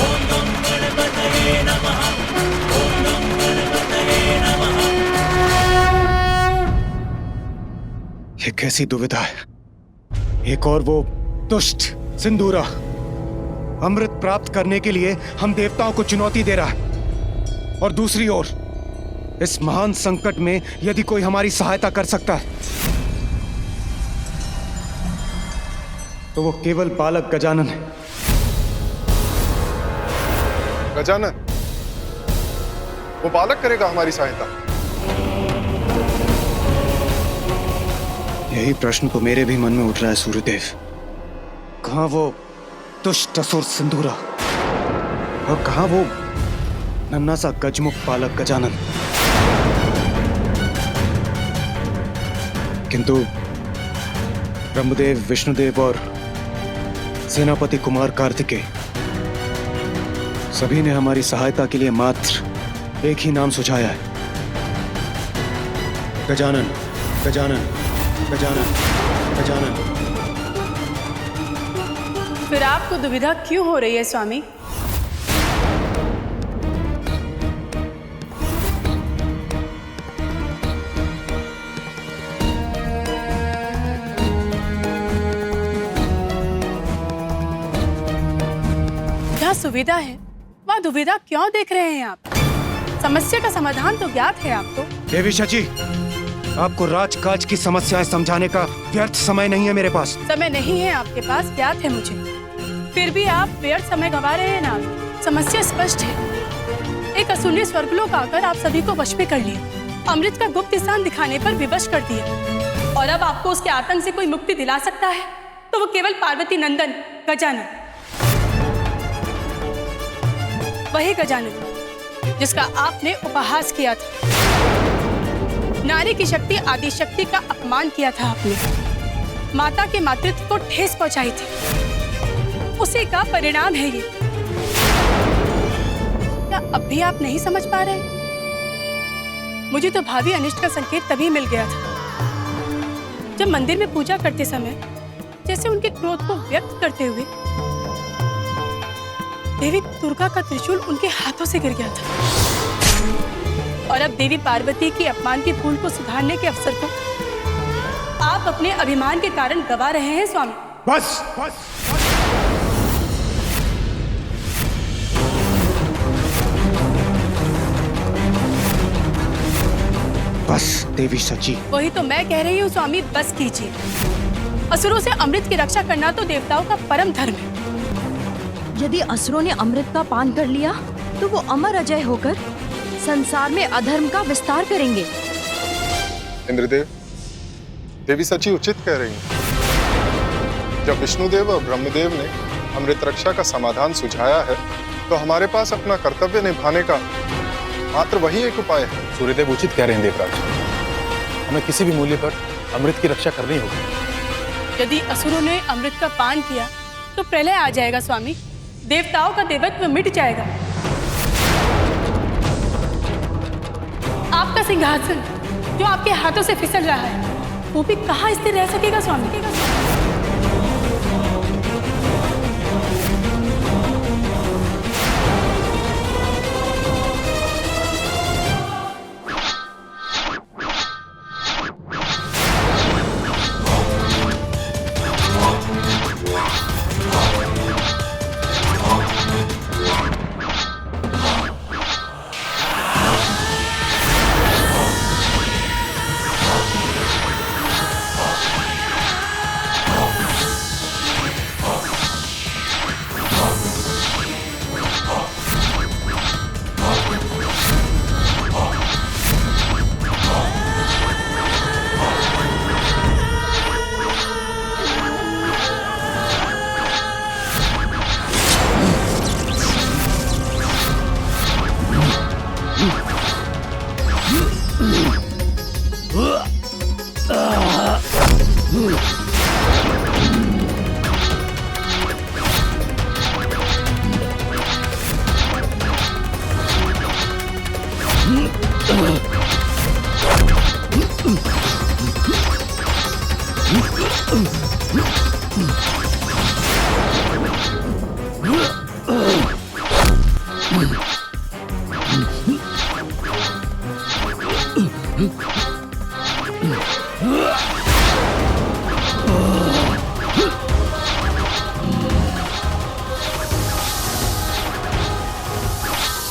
ओम गम गणपतये नमः। ओम गम गणपतये नमः। ये कैसी दुविधा है। एक और वो दुष्ट सिंदूरा अमृत प्राप्त करने के लिए हम देवताओं को चुनौती दे रहा है, और दूसरी ओर इस महान संकट में यदि कोई हमारी सहायता कर सकता है तो वो केवल बालक गजानन है। गजानन, वो बालक करेगा हमारी सहायता। यही प्रश्न तो मेरे भी मन में उठ रहा है सूर्यदेव। कहाँ वो दुष्ट असुर सिंदूरा और कहाँ वो नन्हा सा गजमुख बालक गजानन। किंतु ब्रह्मदेव, विष्णुदेव और सेनापति कुमार कार्तिकेय सभी ने हमारी सहायता के लिए मात्र एक ही नाम सुझाया है, गजानन, गजानन, गजानन, गजानन। फिर आपको दुविधा क्यों हो रही है स्वामी? जहाँ सुविधा है वहाँ दुविधा क्यों देख रहे हैं आप? समस्या का समाधान तो ज्ञात है आपको। देवी शची, आपको राजकाज की समस्याएं समझाने का व्यर्थ समय नहीं है मेरे पास। समय नहीं है आपके पास, ज्ञात है मुझे। फिर भी आप व्यर्थ समय गंवा रहे हैं ना। समस्या स्पष्ट है। एक असुर ने स्वर्गलोक आकर आप सभी को वश में कर लिया, अमृत का गुप्त स्थान दिखाने पर विवश कर दिया, और अब आपको उसके आतंक से कोई मुक्ति दिला सकता है तो वो केवल पार्वती नंदन गजानन, वही गजानन जिसका आपने उपहास किया था। नारी की शक्ति आदि शक्ति का अपमान किया था आपने, माता के मातृत्व को ठेस पहुंचाई थी, उसी का परिणाम है ये। क्या अब भी आप नहीं समझ पा रहे? मुझे तो भावी अनिष्ट का संकेत तभी मिल गया था जब मंदिर में पूजा करते समय जैसे उनके क्रोध को व्यक्त करते हुए देवी दुर्गा का त्रिशूल उनके हाथों से गिर गया था, और अब देवी पार्वती की अपमान की भूल को सुधारने के अवसर को आप अपने अभिमान के कारण गवा रहे हैं स्वामी। बस, बस। बस देवी सची। वही तो मैं कह रही हूँ स्वामी, बस कीजिए। असुरों से अमृत की रक्षा करना तो देवताओं का परम धर्म है। यदि असुरों ने अमृत का पान कर लिया तो वो अमर अजय होकर संसार में अधर्म का विस्तार करेंगे। इंद्रदेव, देवी सची उचित कह रही हैं। जब विष्णुदेव और ब्रह्मदेव ने अमृत रक्षा का समाधान सुझाया है तो हमारे पास अपना कर्तव्य निभाने का मात्र वही एक उपाय है। सूर्यदेव उचित कह रहे हैं देवराज, हमें किसी भी मूल्य पर अमृत की रक्षा करनी होगी। यदि असुरों ने अमृत का पान किया तो प्रलय आ जाएगा स्वामी, देवताओं का देवत्व मिट जाएगा। आपका सिंहासन जो आपके हाथों से फिसल रहा है वो भी कहाँ स्थिर रह सकेगा स्वामी?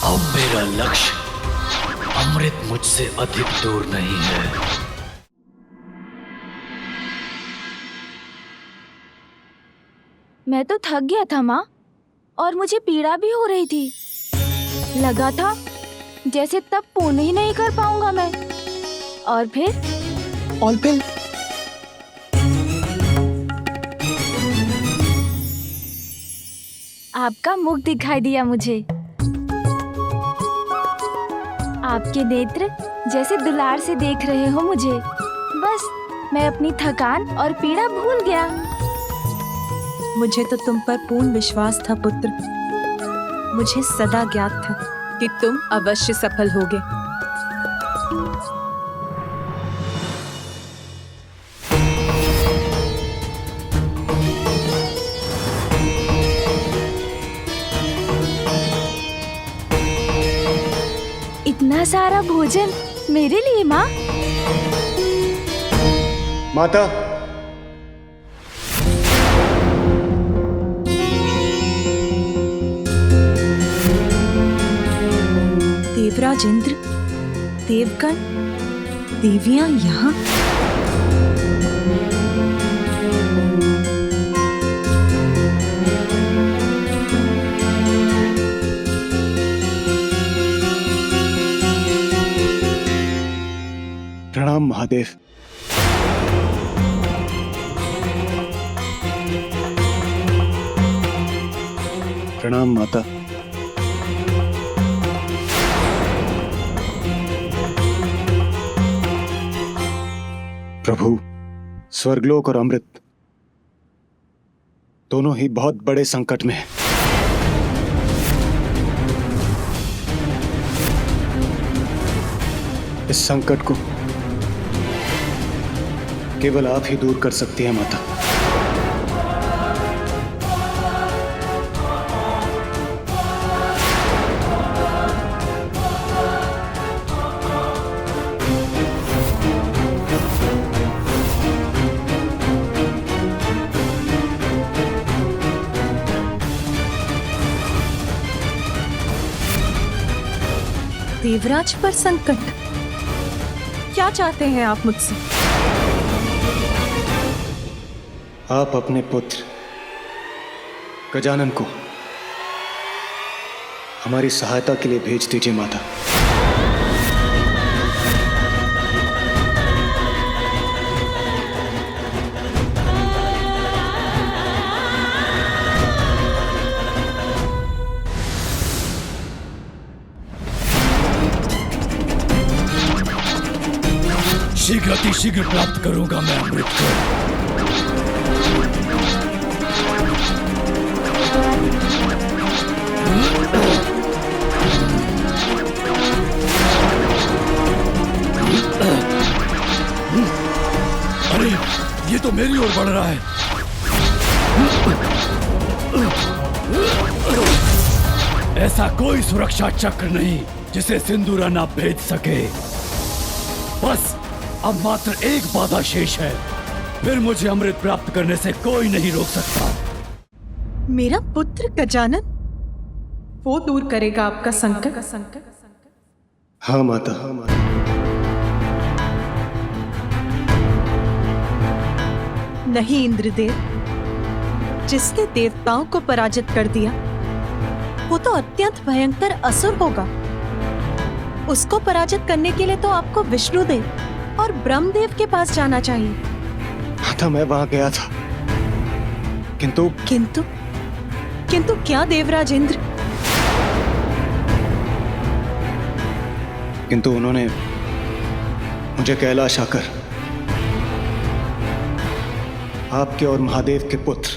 अब मेरा लक्ष्य अमृत मुझसे अधिक दूर नहीं है। मैं तो थक गया था माँ, और मुझे पीड़ा भी हो रही थी। लगा था जैसे तब पूर्ण ही नहीं कर पाऊंगा मैं। और फिर आपका मुख दिखाई दिया मुझे। आपके नेत्र जैसे दुलार से देख रहे हो मुझे। बस मैं अपनी थकान और पीड़ा भूल गया। मुझे तो तुम पर पूर्ण विश्वास था पुत्र। मुझे सदा ज्ञात था कि तुम अवश्य सफल होगे। इतना सारा भोजन मेरे लिए माँ? माता, देवराज इंद्र, देवगण, देवियां यहाँ? प्रणाम महादेव। प्रणाम माता। प्रभु, स्वर्गलोक और अमृत दोनों ही बहुत बड़े संकट में हैं। इस संकट को केवल आप ही दूर कर सकती हैं माता। देवराज पर संकट? क्या चाहते हैं आप मुझसे? आप अपने पुत्र गजानन को हमारी सहायता के लिए भेज दीजिए माता। शीघ्र अतिशीघ्र प्राप्त करूंगा मैं अमृत को। अरे ये तो मेरी ओर बढ़ रहा है। ऐसा कोई सुरक्षा चक्र नहीं जिसे सिंदूरा ना भेज सके। बस अब मात्र एक बाधा शेष है, फिर मुझे अमृत प्राप्त करने से कोई नहीं रोक सकता। मेरा पुत्र गजानन, वो दूर करेगा आपका संकट। हाँ माता। नहीं इंद्रदेव, जिसने देवताओं को पराजित कर दिया वो तो अत्यंत भयंकर असुर होगा। उसको पराजित करने के लिए तो आपको विष्णुदेव और ब्रह्मदेव के पास जाना चाहिए। माता, मैं वहां गया था, किंतु किंतु क्या देवराज इंद्र? किंतु उन्होंने मुझे कैलाश आकर आपके और महादेव के पुत्र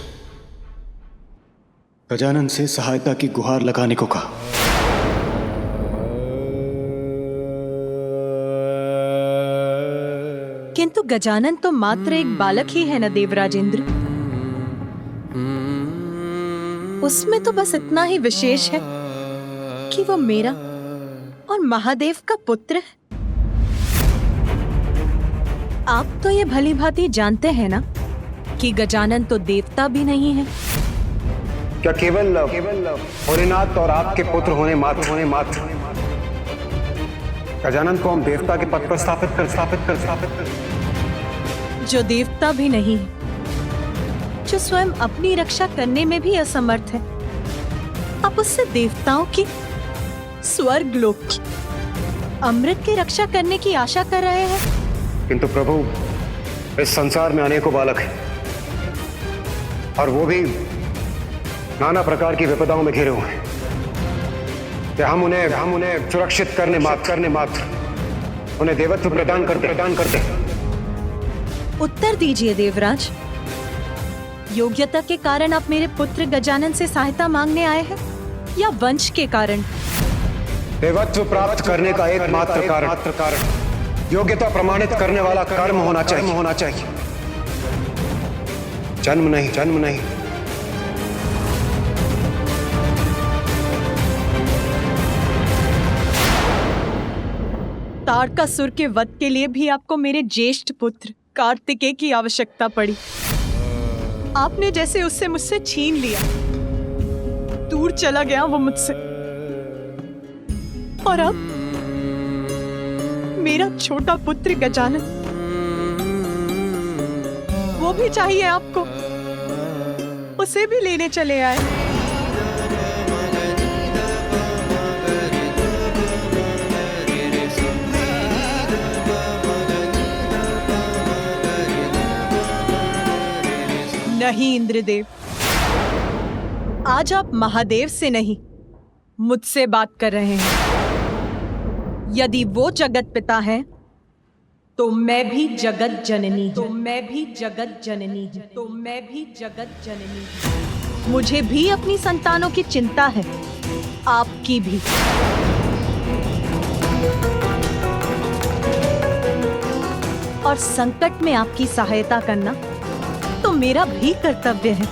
गजानन से सहायता की गुहार लगाने को कहा। किंतु गजानन तो मात्र एक बालक ही है न देवराज इंद्र। उसमें तो बस इतना ही विशेष है कि वो मेरा और महादेव का पुत्र है। आप तो ये भली भांति जानते हैं ना कि गजानन तो देवता भी नहीं है। क्या केवल भोलेनाथ और आपके पुत्र होने मात्र गजानन को हम देवता के पद पर स्थापित कर जो देवता भी नहीं है, जो स्वयं अपनी रक्षा करने में भी असमर्थ है, आप उससे देवताओं की, स्वर्ग लोक की अमृत की रक्षा करने की आशा कर रहे हैं। किंतु प्रभु, इस संसार में अनेकों बालक हैं और वो भी नाना प्रकार की विपदाओं में घिरे हुए हैं कि हम उन्हें सुरक्षित करने मात्र उन्हें देवत्व प्रदान करते। उत्तर दीजिए देवराज, योग्यता के कारण आप मेरे पुत्र गजानन से सहायता मांगने आए हैं या वंश के कारण? देवत्व प्राप्त करने का एकमात्र कारण योग्यता प्रमाणित करने वाला कर्म होना चाहिए, जन्म नहीं। तारकासुर के वध के लिए भी आपको मेरे ज्येष्ठ पुत्र कार्तिकेय की आवश्यकता पड़ी। आपने जैसे उससे मुझसे छीन लिया, दूर चला गया वो मुझसे, और अब मेरा छोटा पुत्र गजानन, वो भी चाहिए आपको, उसे भी लेने चले आए। नहीं इंद्रदेव, आज आप महादेव से नहीं मुझसे बात कर रहे हैं। यदि वो जगत पिता है तो मैं भी जगत जननी हूं। मुझे भी अपनी संतानों की चिंता है, आपकी भी। और संकट में आपकी सहायता करना तो मेरा भी कर्तव्य है।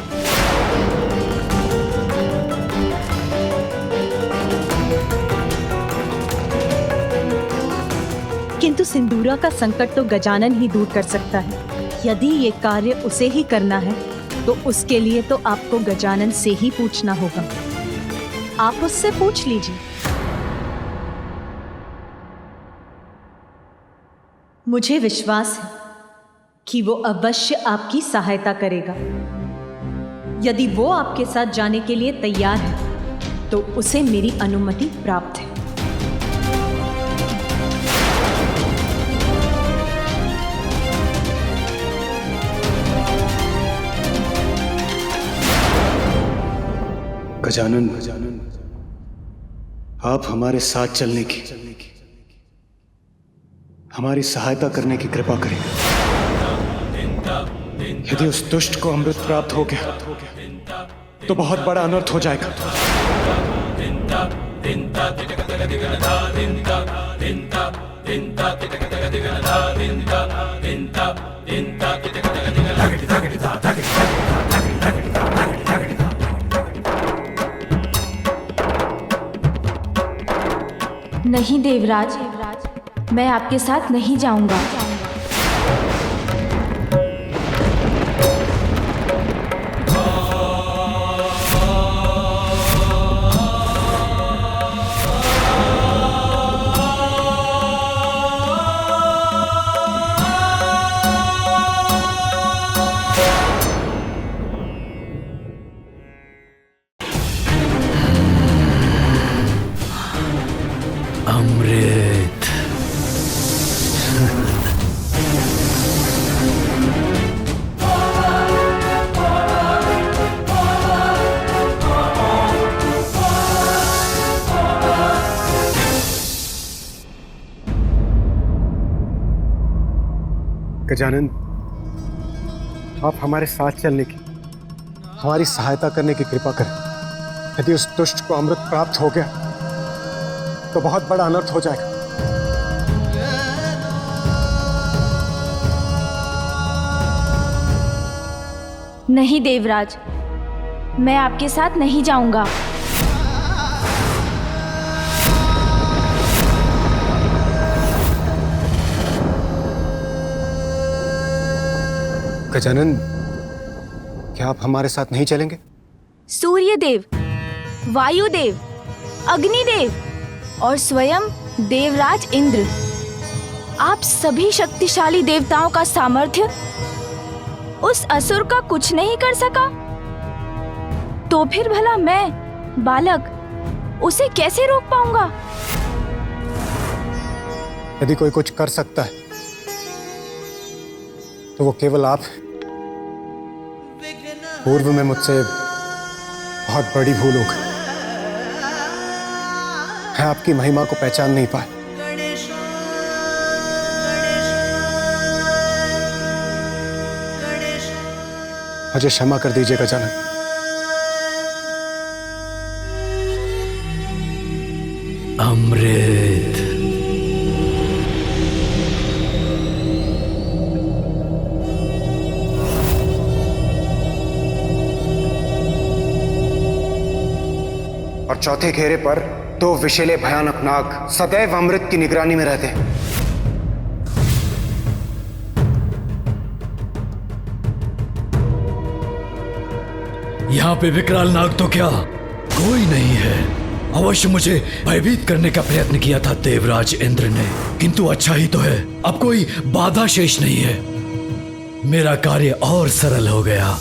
किंतु सिंदूरा का संकट तो गजानन ही दूर कर सकता है। यदि ये कार्य उसे ही करना है तो उसके लिए तो आपको गजानन से ही पूछना होगा। आप उससे पूछ लीजिए। मुझे विश्वास है कि वो अवश्य आपकी सहायता करेगा। यदि वो आपके साथ जाने के लिए तैयार है तो उसे मेरी अनुमति प्राप्त है। गजानन, आप हमारे साथ चलने की, हमारी सहायता करने की कृपा करें। यदि उस दुष्ट को अमृत प्राप्त हो गया तो बहुत बड़ा अनर्थ हो जाएगा। नहीं देवराज, मैं आपके साथ नहीं जाऊंगा। अमृत। गजानन, आप हमारे साथ चलने की, हमारी सहायता करने की कृपा करें। यदि उस दुष्ट को अमृत प्राप्त हो गया तो बहुत बड़ा अनर्थ हो जाएगा। नहीं देवराज, मैं आपके साथ नहीं जाऊंगा। गजानन, क्या आप हमारे साथ नहीं चलेंगे? सूर्यदेव, वायुदेव, अग्निदेव और स्वयं देवराज इंद्र, आप सभी शक्तिशाली देवताओं का सामर्थ्य उस असुर का कुछ नहीं कर सका, तो फिर भला मैं बालक उसे कैसे रोक पाऊंगा? यदि कोई कुछ कर सकता है तो वो केवल आप। पूर्व में मुझसे बहुत बड़ी भूल हो गई। मैं आपकी महिमा को पहचान नहीं पाया। मुझे क्षमा कर दीजिए गजानन। अमृत, और चौथे घेरे पर 2 विषैले भयानक नाग सदैव अमृत की निगरानी में रहते हैं। यहाँ पे विकराल नाग तो क्या कोई नहीं है। अवश्य मुझे भयभीत करने का प्रयत्न किया था देवराज इंद्र ने, किंतु अच्छा ही तो है, अब कोई बाधा शेष नहीं है। मेरा कार्य और सरल हो गया।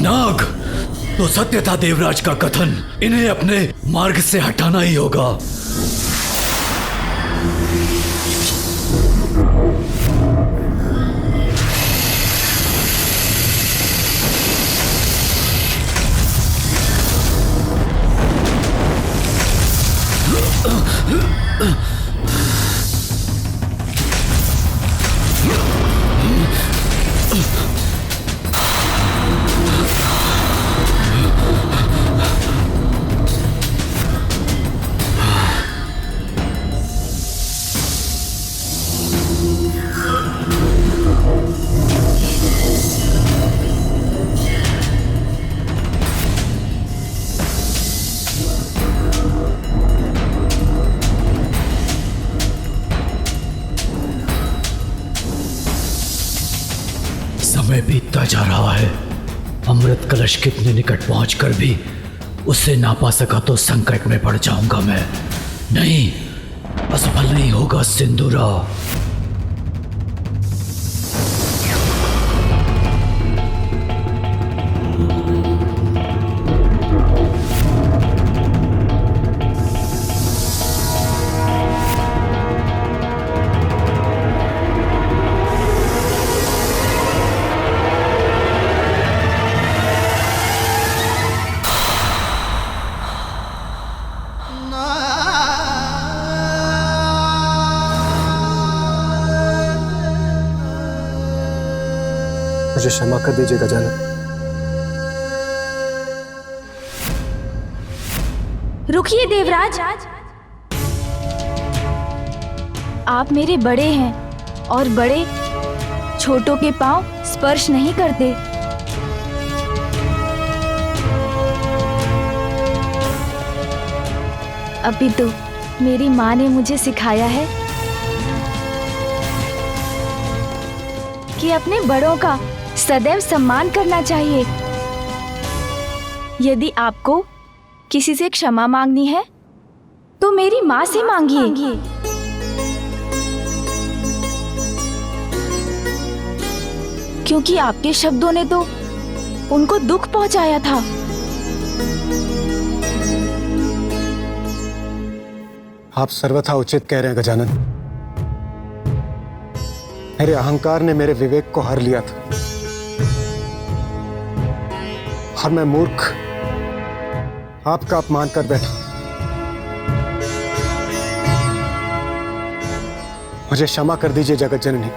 नाग, तो सत्य था देवराज का कथन, इन्हें अपने मार्ग से हटाना ही होगा। समय बीतता जा रहा है। अमृत कलश कितने निकट पहुंचकर भी उसे ना पा सका तो संकट में पड़ जाऊंगा मैं। नहीं, असफल नहीं होगा सिंदूरा। मुझे क्षमा कर दीजिए गजानन। रुकिए देवराज, आप मेरे बड़े हैं और बड़े छोटों के पांव स्पर्श नहीं करते। अभी तो मेरी माँ ने मुझे सिखाया है कि अपने बड़ों का सदैव सम्मान करना चाहिए। यदि आपको किसी से क्षमा मांगनी है तो मेरी माँ से मांगिए। क्योंकि आपके शब्दों ने तो उनको दुख पहुंचाया था। आप सर्वथा उचित कह रहे हैं गजानन। मेरे अहंकार ने मेरे विवेक को हर लिया था और मैं मूर्ख आपका अपमान कर बैठा। मुझे क्षमा कर दीजिए जगत जननी।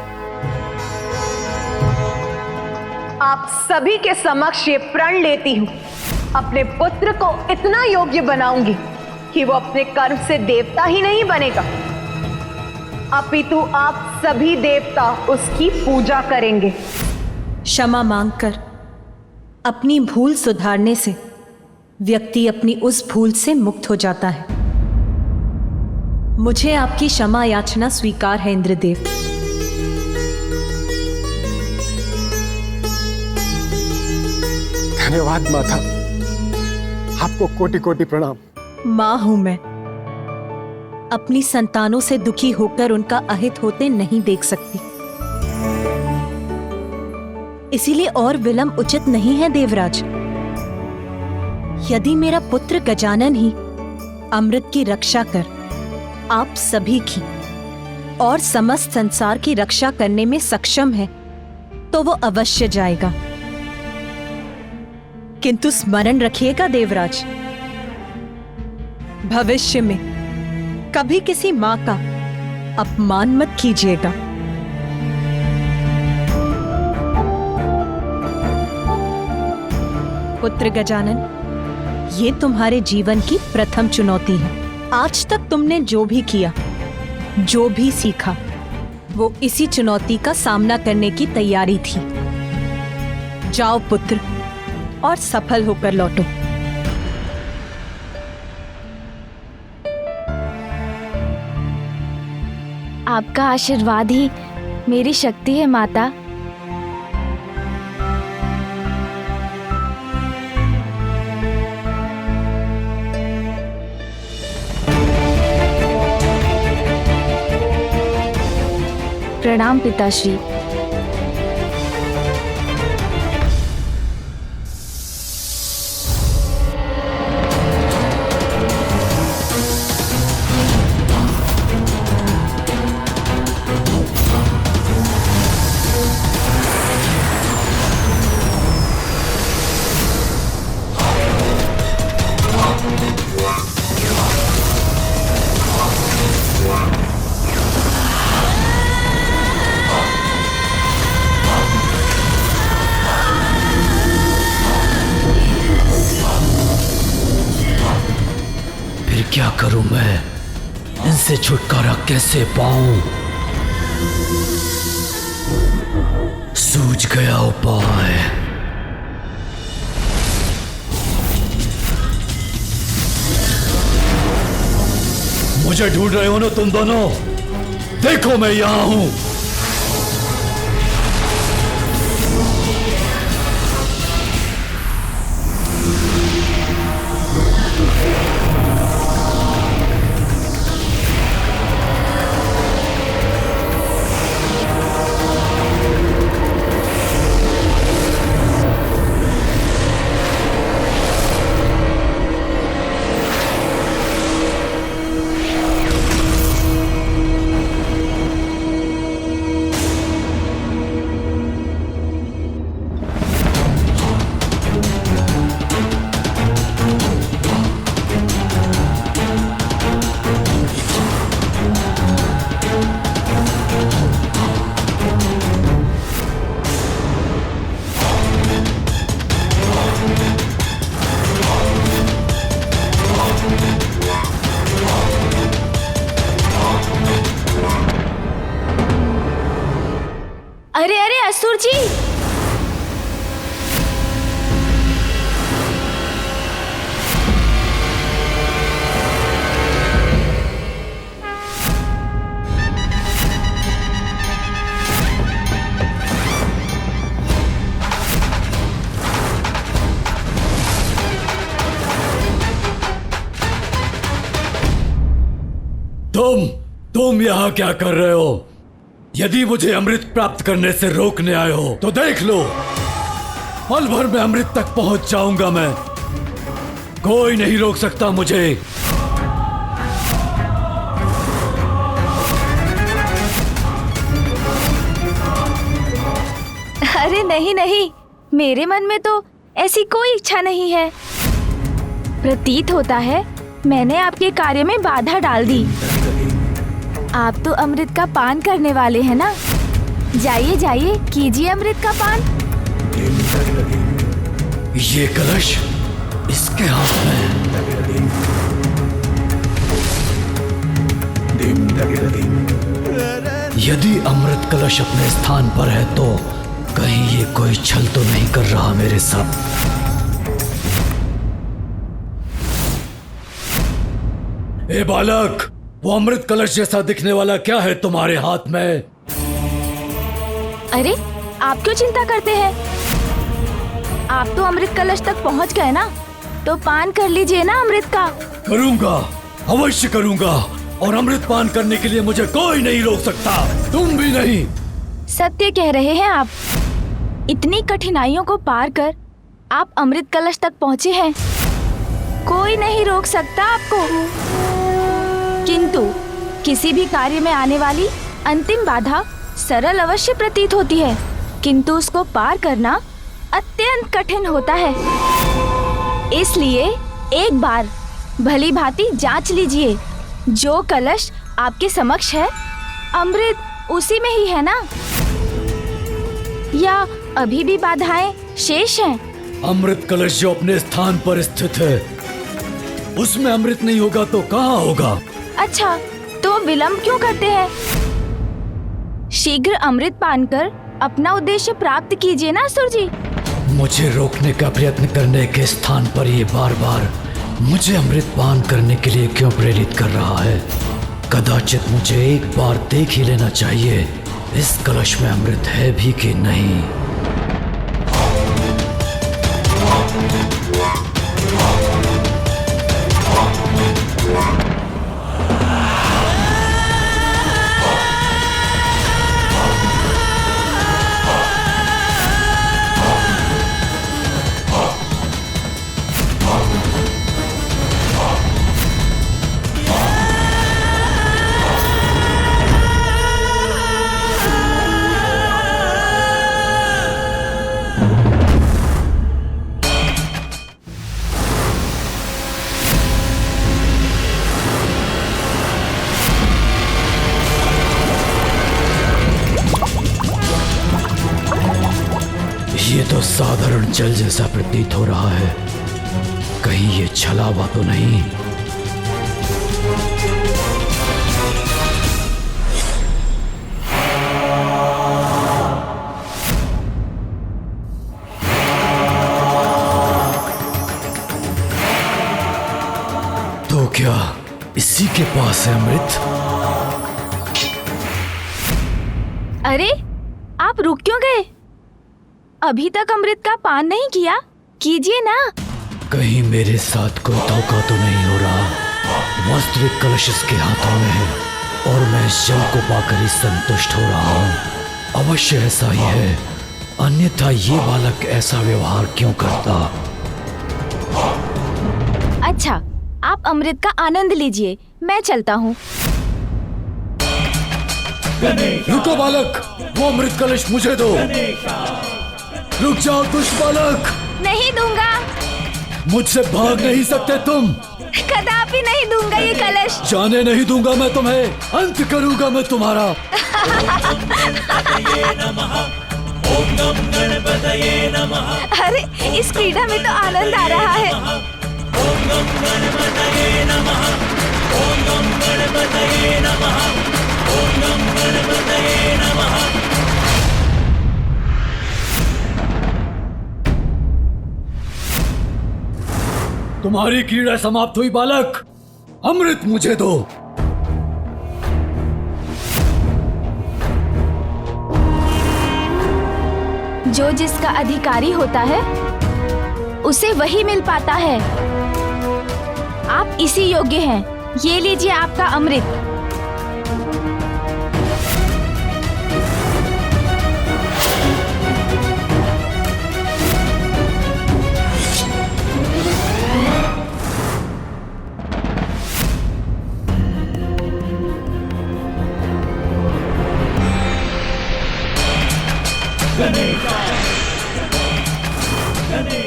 आप सभी के समक्ष ये प्रण लेती हूँ, अपने पुत्र को इतना योग्य बनाऊंगी कि वो अपने कर्म से देवता ही नहीं बनेगा, अपितु आप सभी देवता उसकी पूजा करेंगे। क्षमा मांगकर अपनी भूल सुधारने से व्यक्ति अपनी उस भूल से मुक्त हो जाता है। मुझे आपकी क्षमा याचना स्वीकार है इंद्रदेव। धन्यवाद माता, आपको कोटि कोटि प्रणाम। मां हूं मैं, अपनी संतानों से दुखी होकर उनका अहित होते नहीं देख सकती, इसीलिए और विलंब उचित नहीं है देवराज। यदि मेरा पुत्र गजानन ही अमृत की रक्षा कर आप सभी की और समस्त संसार की रक्षा करने में सक्षम है तो वो अवश्य जाएगा। किंतु स्मरण रखिएगा देवराज, भविष्य में कभी किसी मां का अपमान मत कीजिएगा। पुत्र गजानन, ये तुम्हारे जीवन की प्रथम चुनौती है। आज तक तुमने जो भी किया, जो भी सीखा, वो इसी चुनौती का सामना करने की तैयारी थी। जाओ पुत्र और सफल होकर लौटो। आपका आशीर्वाद ही मेरी शक्ति है माता। प्रणाम पिताश्री। क्या करूं मैं? इनसे छुटकारा कैसे पाऊं? सूझ गया उपाय। मुझे ढूंढ रहे हो ना तुम दोनों? देखो मैं यहां हूं। अरे अरे असुर जी, तुम यहाँ क्या कर रहे हो? यदि मुझे अमृत प्राप्त करने से रोकने आए हो तो देख लो, पल भर में अमृत तक पहुंच जाऊंगा मैं। कोई नहीं रोक सकता मुझे। अरे नहीं नहीं, मेरे मन में तो ऐसी कोई इच्छा नहीं है। प्रतीत होता है मैंने आपके कार्य में बाधा डाल दी। आप तो अमृत का पान करने वाले हैं ना? जाइए जाइए, कीजिए अमृत का पान। ये कलश इसके हाथ में। लगेगी। यदि अमृत कलश अपने स्थान पर है तो कहीं ये कोई छल तो नहीं कर रहा मेरे साथ। ए बालक, वो अमृत कलश जैसा दिखने वाला क्या है तुम्हारे हाथ में? अरे आप क्यों चिंता करते हैं? आप तो अमृत कलश तक पहुंच गए ना, तो पान कर लीजिए ना अमृत का। करूंगा, अवश्य करूंगा, और अमृत पान करने के लिए मुझे कोई नहीं रोक सकता, तुम भी नहीं। सत्य कह रहे हैं आप। इतनी कठिनाइयों को पार कर आप अमृत कलश तक पहुंचे हैं, कोई नहीं रोक सकता आपको। किंतु किसी भी कार्य में आने वाली अंतिम बाधा सरल अवश्य प्रतीत होती है, किंतु उसको पार करना अत्यंत कठिन होता है। इसलिए एक बार भली भांति जांच लीजिए, जो कलश आपके समक्ष है अमृत उसी में ही है ना, या अभी भी बाधाएं शेष हैं? अमृत कलश जो अपने स्थान पर स्थित है उसमें अमृत नहीं होगा तो कहाँ होगा? अच्छा, तो विलंब क्यों करते हैं? शीघ्र अमृत पान कर अपना उद्देश्य प्राप्त कीजिए ना असुर जी। मुझे रोकने का प्रयत्न करने के स्थान पर ये बार बार मुझे अमृत पान करने के लिए क्यों प्रेरित कर रहा है? कदाचित मुझे एक बार देख ही लेना चाहिए इस कलश में अमृत है भी कि नहीं। ये तो साधारण जल जैसा प्रतीत हो रहा है, कहीं ये छलावा तो नहीं? तो क्या इसी के पास है अमृत? अरे आप रुक क्यों गए? अभी तक अमृत का पान नहीं किया, कीजिए ना। कहीं मेरे साथ कोई धोखा तो नहीं हो रहा? वास्तविक कलश इसके हाथों में है और मैं इस जल को पाकर ही संतुष्ट हो रहा हूँ। अवश्य ऐसा ही है, अन्यथा ये बालक ऐसा व्यवहार क्यों करता? अच्छा, आप अमृत का आनंद लीजिए, मैं चलता हूँ। रुको बालक, वो अमृत कलश मुझे दो। रुक जाओ दुष्ट बालक। नहीं दूंगा। मुझसे भाग नहीं सकते तुम। कदापि नहीं दूंगा ये कलश। जाने नहीं दूंगा मैं तुम्हें, अंत करूंगा मैं तुम्हारा। अरे इस क्रीड़ा में तो आनंद आ रहा है। तुम्हारी क्रीड़ा समाप्त हुई बालक, अमृत मुझे दो। जो जिसका अधिकारी होता है उसे वही मिल पाता है। आप इसी योग्य हैं, ये लीजिए आपका अमृत।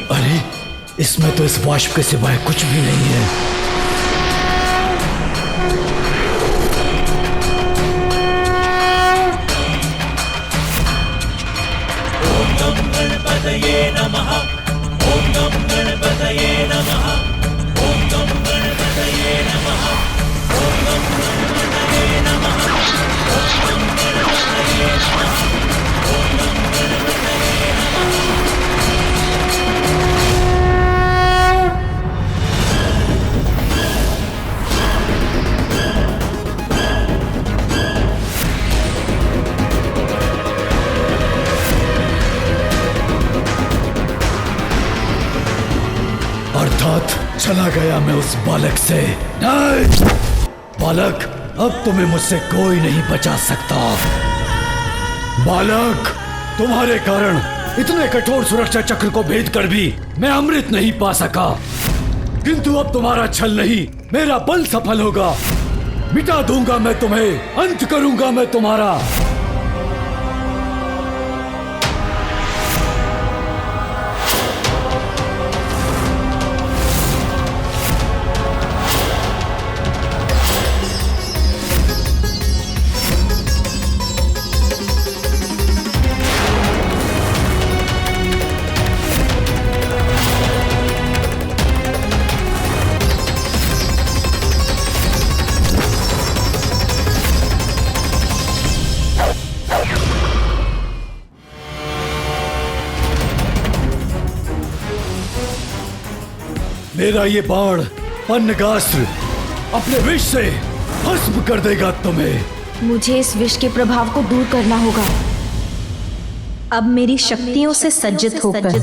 अरे इसमें तो इस वाष्प के सिवाय कुछ भी नहीं है। ओम नम गणपतये नमः। ओम नम गणपतये नमः। ओम नम गणपतये नमः। ओम नम गणपतये नमः। चला गया मैं उस बालक से। नहीं बालक, अब तुम्हें मुझसे कोई नहीं बचा सकता। बालक, तुम्हारे कारण इतने कठोर सुरक्षा चक्र को भेद कर भी मैं अमृत नहीं पा सका, किंतु अब तुम्हारा छल नहीं, मेरा बल सफल होगा। मिटा दूंगा मैं तुम्हें, अंत करूंगा मैं तुम्हारा। मेरा ये बाण पन्नगास्त्र अपने विष से भस्म कर देगा तुम्हें। मुझे इस विष के प्रभाव को दूर करना होगा। अब मेरी शक्तियों से सज्जित होकर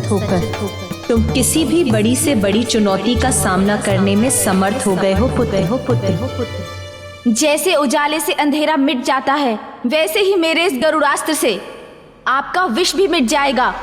तुम किसी भी बड़ी से बड़ी चुनौती का सामना करने में समर्थ हो गए हो पुत्र। जैसे उजाले से अंधेरा मिट जाता है, वैसे ही मेरे इस गरुड़ास्त्र से आपका विष भी मिट जाएगा।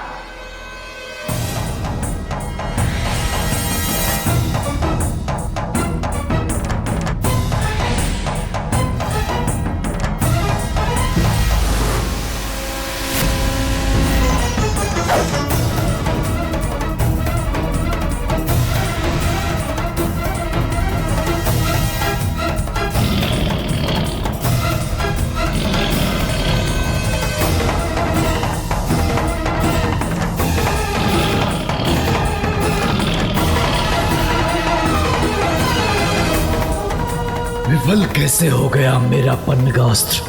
विफल कैसे हो गया मेरा पन्नगास्त्र?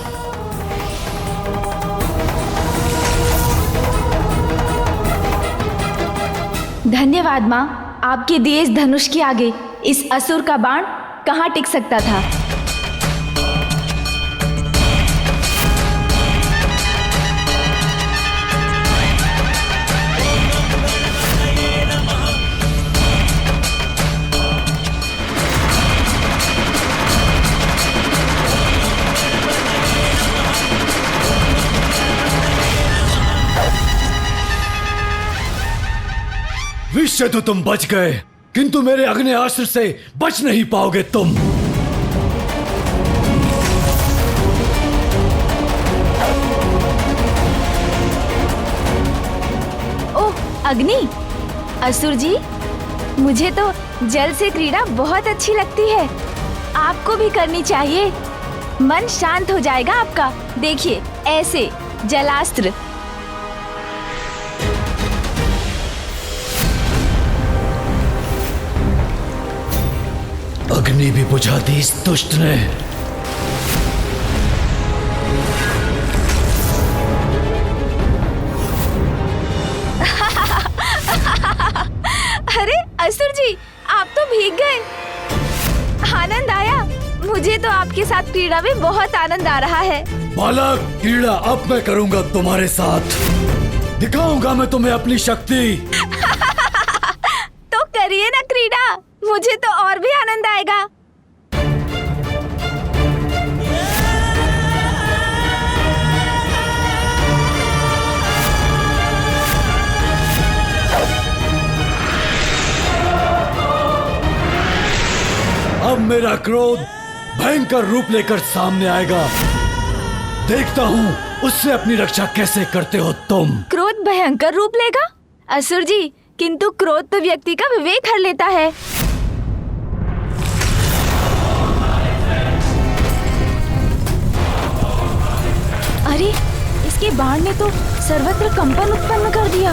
धन्यवाद माँ, आपके दिए इस धनुष के आगे इस असुर का बाण कहाँ टिक सकता था। विष से तो तुम बच गए, किंतु मेरे अग्नेयास्त्र से बच नहीं पाओगे तुम। ओह अग्नि, असुर जी, मुझे तो जल से क्रीड़ा बहुत अच्छी लगती है। आपको भी करनी चाहिए, मन शांत हो जाएगा आपका। देखिए ऐसे जलास्त्र। अग्नि भी बुझा दी इस दुष्ट ने। अरे असुर जी, आप तो भीग गए। आनंद आया। मुझे तो आपके साथ क्रीड़ा में बहुत आनंद आ रहा है। बालक, क्रीड़ा अब मैं करूंगा तुम्हारे साथ। दिखाऊंगा मैं तुम्हें अपनी शक्ति। तो करिए ना क्रीड़ा, मुझे तो और भी आनंद आएगा। अब मेरा क्रोध भयंकर रूप लेकर सामने आएगा। देखता हूँ उससे अपनी रक्षा कैसे करते हो तुम। क्रोध भयंकर रूप लेगा? असुर जी, किंतु क्रोध तो व्यक्ति का विवेक हर लेता है। अरे, इसके बाण ने तो सर्वत्र कंपन उत्पन्न कर दिया।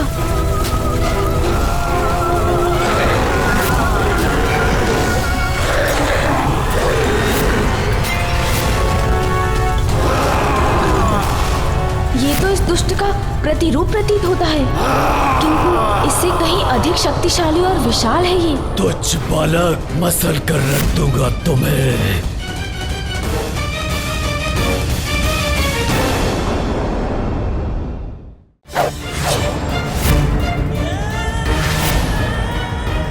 ये तो इस दुष्ट का प्रतिरूप प्रतीत होता है, किंतु इससे कहीं अधिक शक्तिशाली और विशाल है ये। तुच्छ बालक, मसल कर रख दूंगा तुम्हें।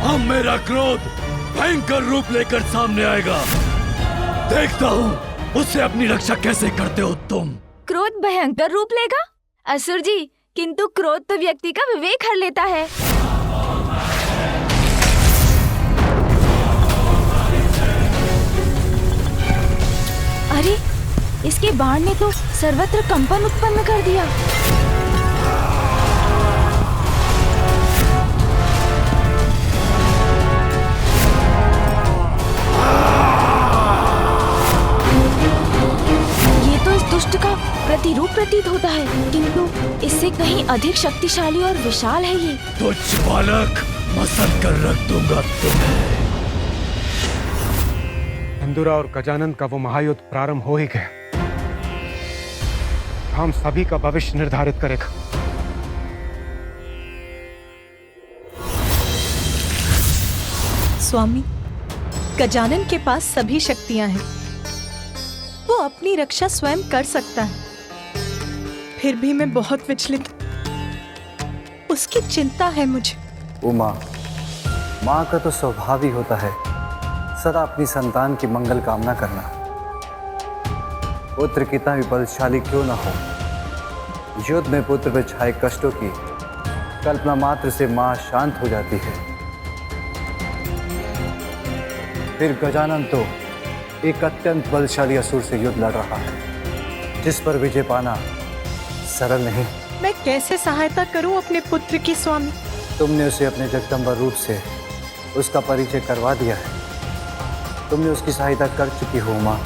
अब मेरा क्रोध भयंकर रूप लेकर सामने आएगा। देखता हूँ उससे अपनी रक्षा कैसे करते हो तुम। क्रोध भयंकर रूप लेगा? असुर जी, किंतु क्रोध तो व्यक्ति का विवेक हर लेता है। अरे, इसके बाण ने तो सर्वत्र कंपन उत्पन्न कर दिया। ये तो इस दुष्ट का प्रतिरूप प्रतीत होता है, किंतु इससे कहीं अधिक शक्तिशाली और विशाल है ये। तुच्छ बालक, मसल कर रख दूंगा तुम्हें। इंदुरा और गजानन का वो महायुद्ध प्रारंभ हो ही गया। हम सभी का भविष्य निर्धारित करेगा। स्वामी, गजानन के पास सभी शक्तियां हैं। वो अपनी रक्षा स्वयं कर सकता है। फिर भी मैं बहुत विचलित, उसकी चिंता है मुझे। उमा, माँ का तो स्वभाव ही होता है सदा अपनी संतान की मंगल कामना करना। पुत्र कितना भी बलशाली क्यों ना हो, युद्ध में पुत्र पर छाए कष्टों की कल्पना मात्र से मां शांत हो जाती है। फिर गजानन तो एक अत्यंत बलशाली असुर से युद्ध लड़ रहा है, जिस पर विजय पाना सरल नहीं। मैं कैसे सहायता करूं अपने पुत्र की स्वामी? तुमने उसे अपने जगदम्बा रूप से उसका परिचय करवा दिया है। तुमने उसकी सहायता कर चुकी हो मां।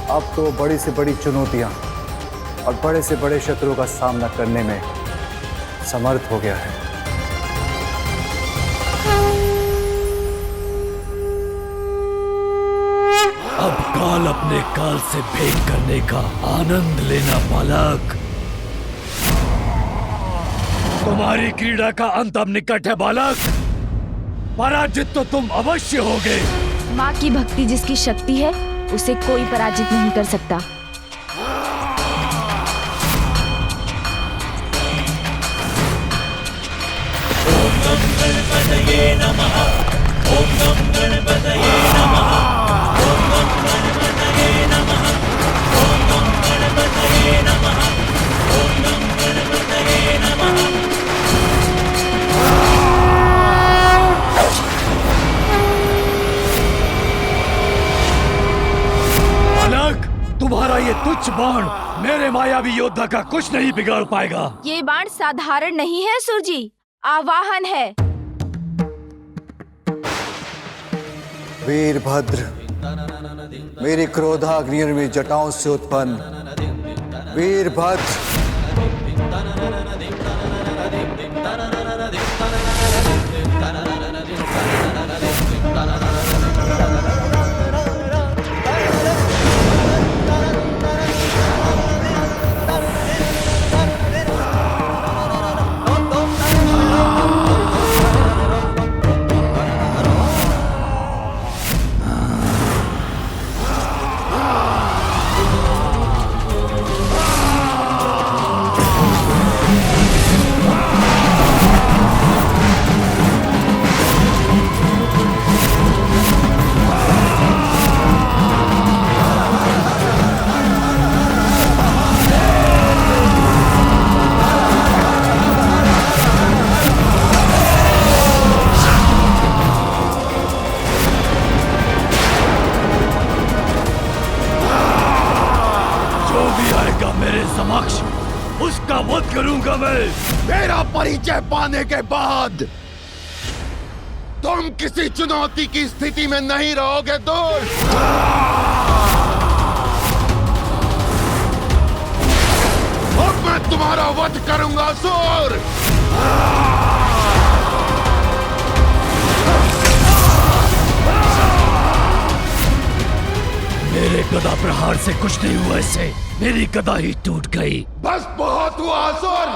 अब तो बड़ी से बड़ी चुनौतियां और बड़े से बड़े शत्रुओं का सामना करने में समर्थ हो गया है। अब काल अपने काल से भेंट करने का आनंद लेना बालक। तुम्हारी क्रीड़ा का अंत अब निकट है बालक। पराजित तो तुम अवश्य होगे। माँ की भक्ति जिसकी शक्ति है, उसे कोई पराजित नहीं कर सकता। ओम नम गणपतये नमः। ओम नम गणपतये नमः। ओम नम गणपतये नमः। ओम नम गणपतये नमः। ओम नम गणपतये नमः। तुम्हारा ये तुच्छ बाण मेरे मायावी योद्धा का कुछ नहीं बिगाड़ पाएगा। ये बाण साधारण नहीं है असुर जी, आवाहन है। वीरभद्र, मेरी क्रोधाग्नि में जटाओं से उत्पन्न वीरभद्र, उसका वध करूंगा मैं। मेरा परिचय पाने के बाद तुम किसी चुनौती की स्थिति में नहीं रहोगे दोस्त। अब मैं तुम्हारा वध करूंगा असुर। मेरे गदा प्रहार से कुछ नहीं हुआ, इससे मेरी गदा ही टूट गई। बस बहुत हुआ असुर,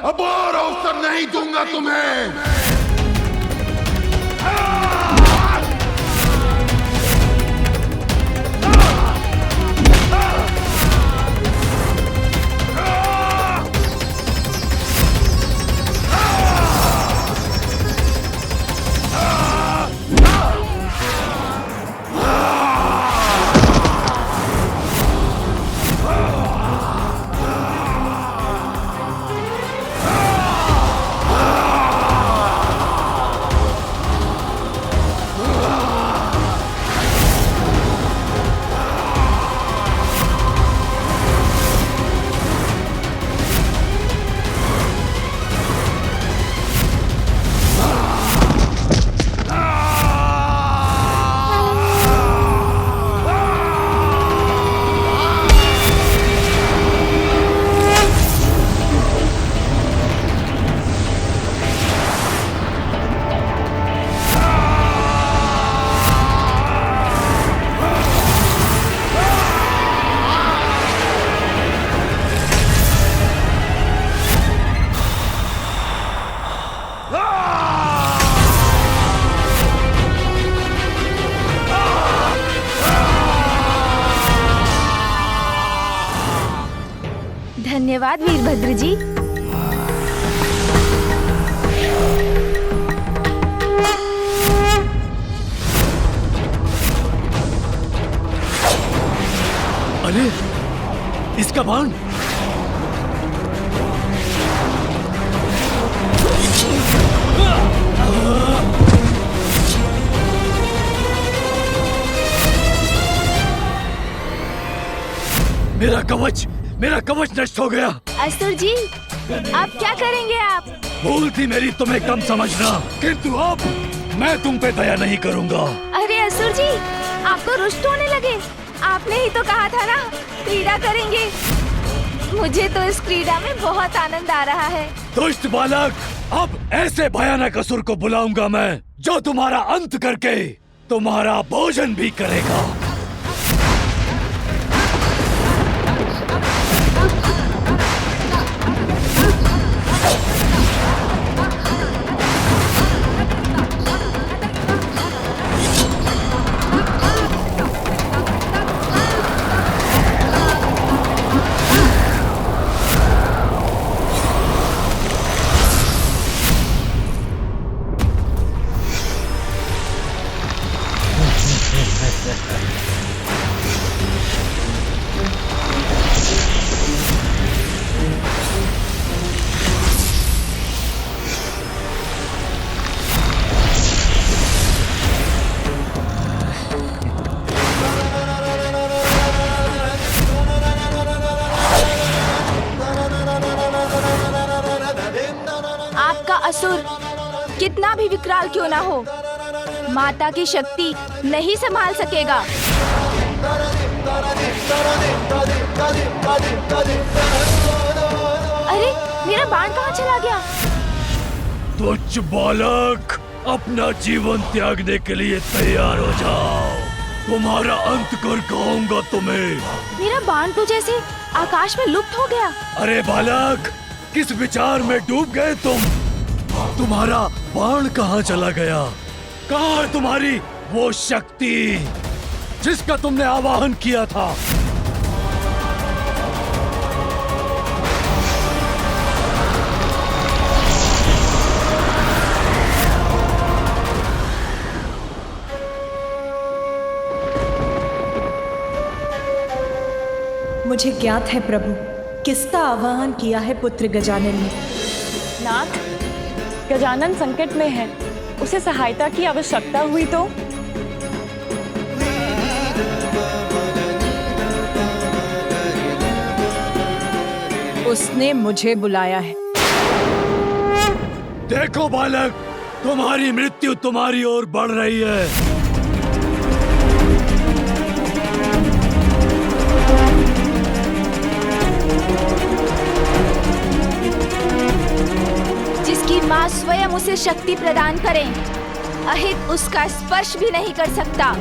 अब और अवसर नहीं दूंगा तुम्हें। धन्यवाद वीरभद्र जी। अरे इसका बाण! मेरा कवच नष्ट हो गया। असुर जी, अब क्या करेंगे आप? भूल थी मेरी तुम्हें कम समझना, किंतु अब मैं तुम पे दया नहीं करूंगा। अरे असुर जी, आपको रुष्ट होने लगे। आपने ही तो कहा था ना क्रीड़ा करेंगे। मुझे तो इस क्रीड़ा में बहुत आनंद आ रहा है। दुष्ट बालक, अब ऐसे भयानक असुर को बुलाऊंगा मैं जो तुम्हारा अंत करके तुम्हारा भोजन भी करेगा। असुर कितना भी विकराल क्यों ना हो, माता की शक्ति नहीं संभाल सकेगा। अरे मेरा बाण कहाँ चला गया? तुच्छ बालक, अपना जीवन त्यागने के लिए तैयार हो जाओ। तुम्हारा अंत कर कहूंगा तुम्हें। मेरा बाण तो जैसे आकाश में लुप्त हो गया। अरे बालक, किस विचार में डूब गए तुम? तुम्हारा बाण कहाँ चला गया? कहाँ है तुम्हारी वो शक्ति जिसका तुमने आवाहन किया था? मुझे ज्ञात है प्रभु, किसका आवाहन किया है पुत्र गजानन ने। नाथ, गजानन संकट में है, उसे सहायता की आवश्यकता हुई तो? उसने मुझे बुलाया है। देखो बालक, तुम्हारी मृत्यु तुम्हारी ओर बढ़ रही है। जिसकी माँ स्वयं उसे शक्ति प्रदान करें, अहित उसका स्पर्श भी नहीं कर सकता।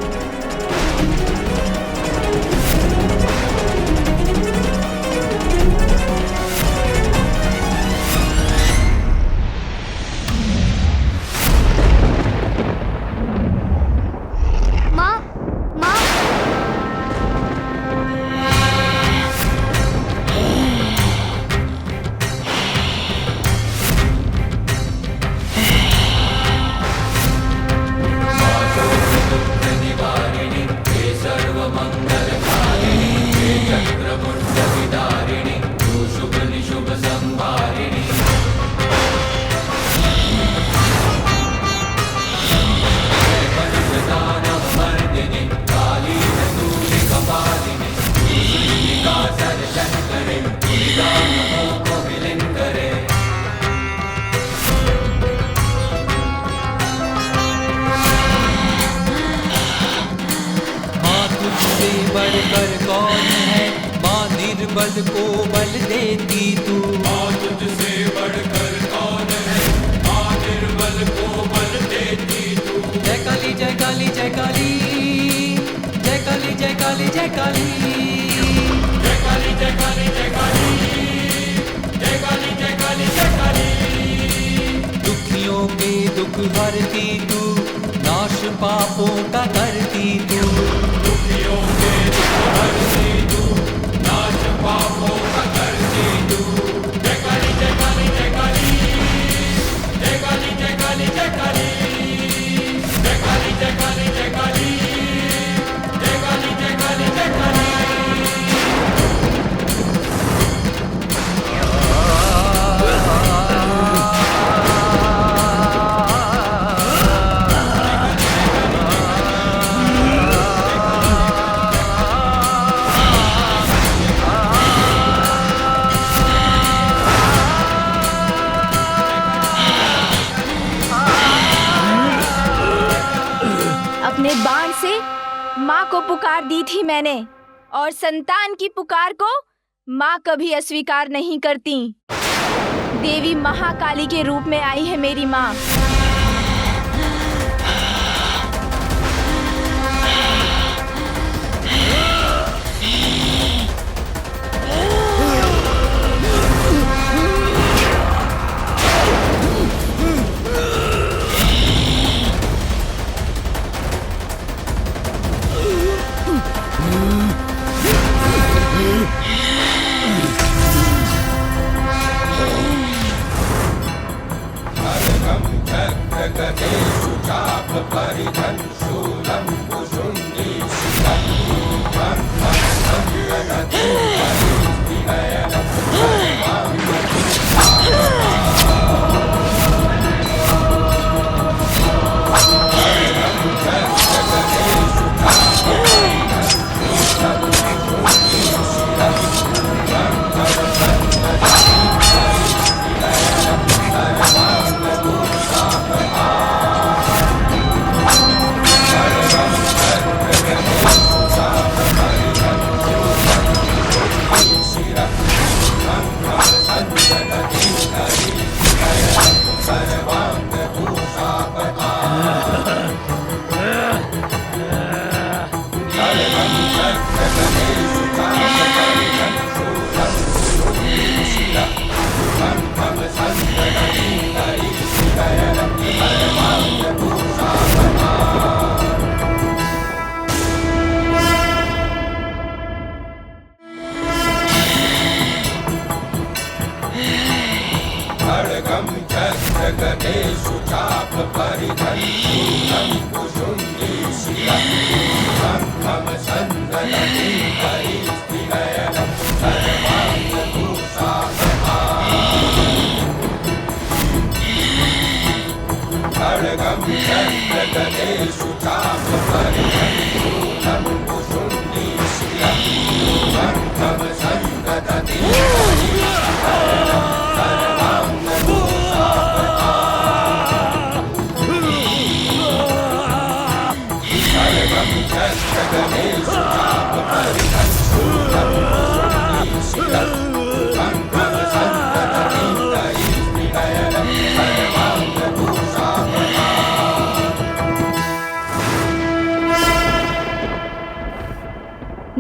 बढ़कर कौन है, माँ निर्बल को बल देती तू। माँ तुझसे बढ़कर कौन है, माँ निर्बल को बल देती तू। जय काली जय काली जय काली, जय काली जय काली जय काली, जय काली जय काली जय काली, जय काली जय काली जय काली। दुखियों के दुख हरती तू, नाश पापों का करती तू। दुखियों के दुख हरती तू, नाश पापों का करती तू। को पुकार दी थी मैंने, और संतान की पुकार को माँ कभी अस्वीकार नहीं करती। देवी महाकाली के रूप में आई है मेरी माँ।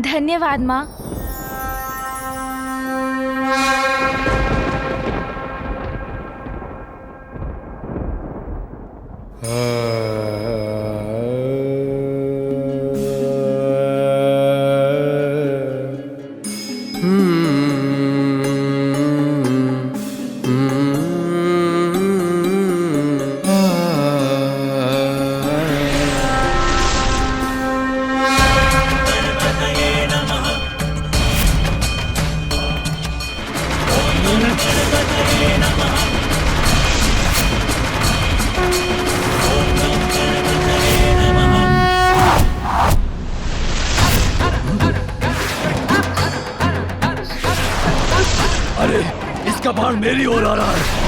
धन्यवाद माँ। अरे इसका बाण मेरी ओर आ रहा है।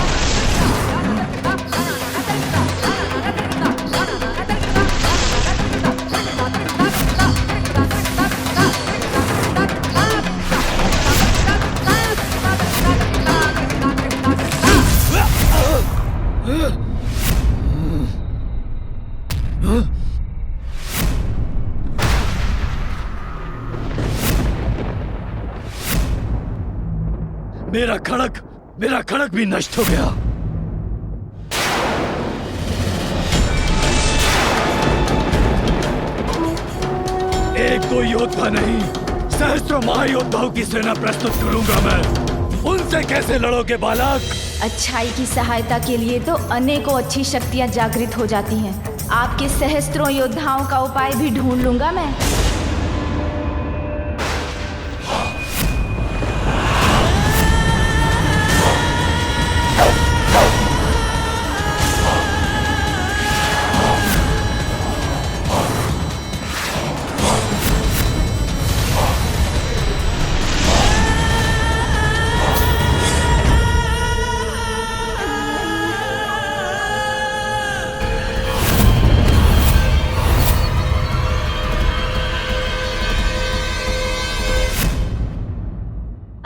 मेरा खड़क भी नष्ट हो गया। एक दो योद्धा नहीं, सहस्त्रों महायोद्धाओं की सेना प्रस्तुत करूंगा मैं। उनसे कैसे लड़ोगे बालक? अच्छाई की सहायता के लिए तो अनेकों अच्छी शक्तियां जागृत हो जाती हैं। आपके सहस्त्रों योद्धाओं का उपाय भी ढूंढ लूंगा मैं।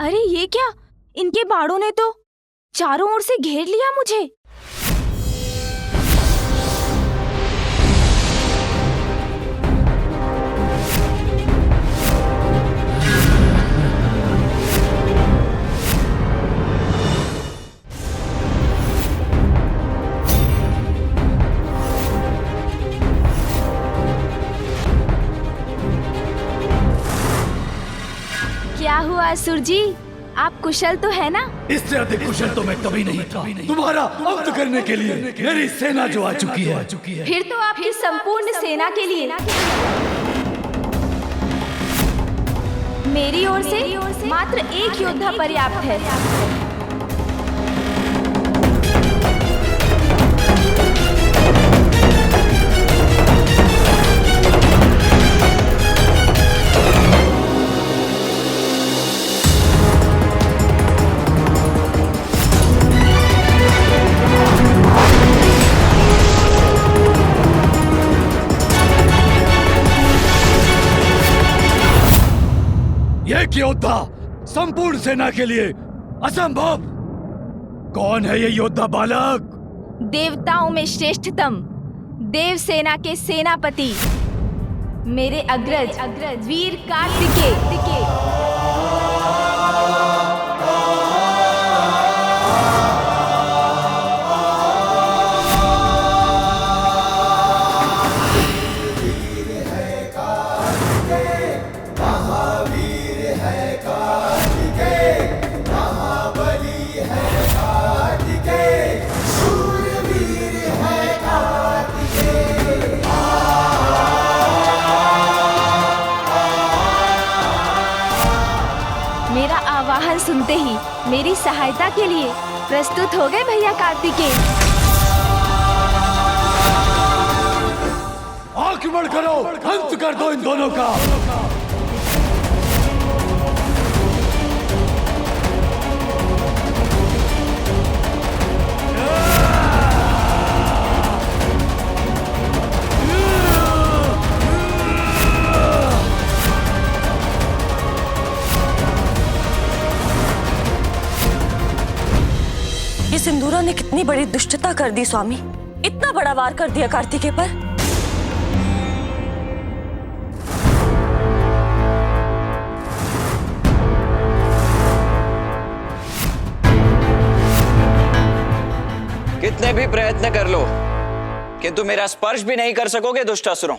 अरे ये क्या, इनके बाड़ों ने तो चारों ओर से घेर लिया मुझे। क्या हुआ असुर जी, आप कुशल तो है ना? इससे अधिक कुशल तो मैं कभी नहीं था। तुम्हारा अंत करने के लिए मेरी सेना जो आ चुकी है। फिर तो आपकी संपूर्ण सेना के लिए मेरी ओर से मात्र एक योद्धा पर्याप्त है। एक योद्धा संपूर्ण सेना के लिए असंभव। कौन है ये योद्धा बालक? देवताओं में श्रेष्ठतम देव सेना के सेनापति मेरे अग्रज वीर कार्तिकेय। मेरा आवाहन सुनते ही मेरी सहायता के लिए प्रस्तुत हो गए भैया कार्तिकेय। आक्रमण करो, अंत कर दो इन दोनों का। ये सिंदूरा ने कितनी बड़ी दुष्टता कर दी स्वामी, इतना बड़ा वार कर दिया कार्तिकेय पर। कितने भी प्रयत्न कर लो किंतु मेरा स्पर्श भी नहीं कर सकोगे दुष्टासुरों।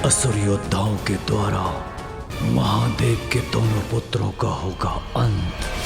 असुर योद्धाओं के द्वारा महादेव के दोनों पुत्रों का होगा अंत।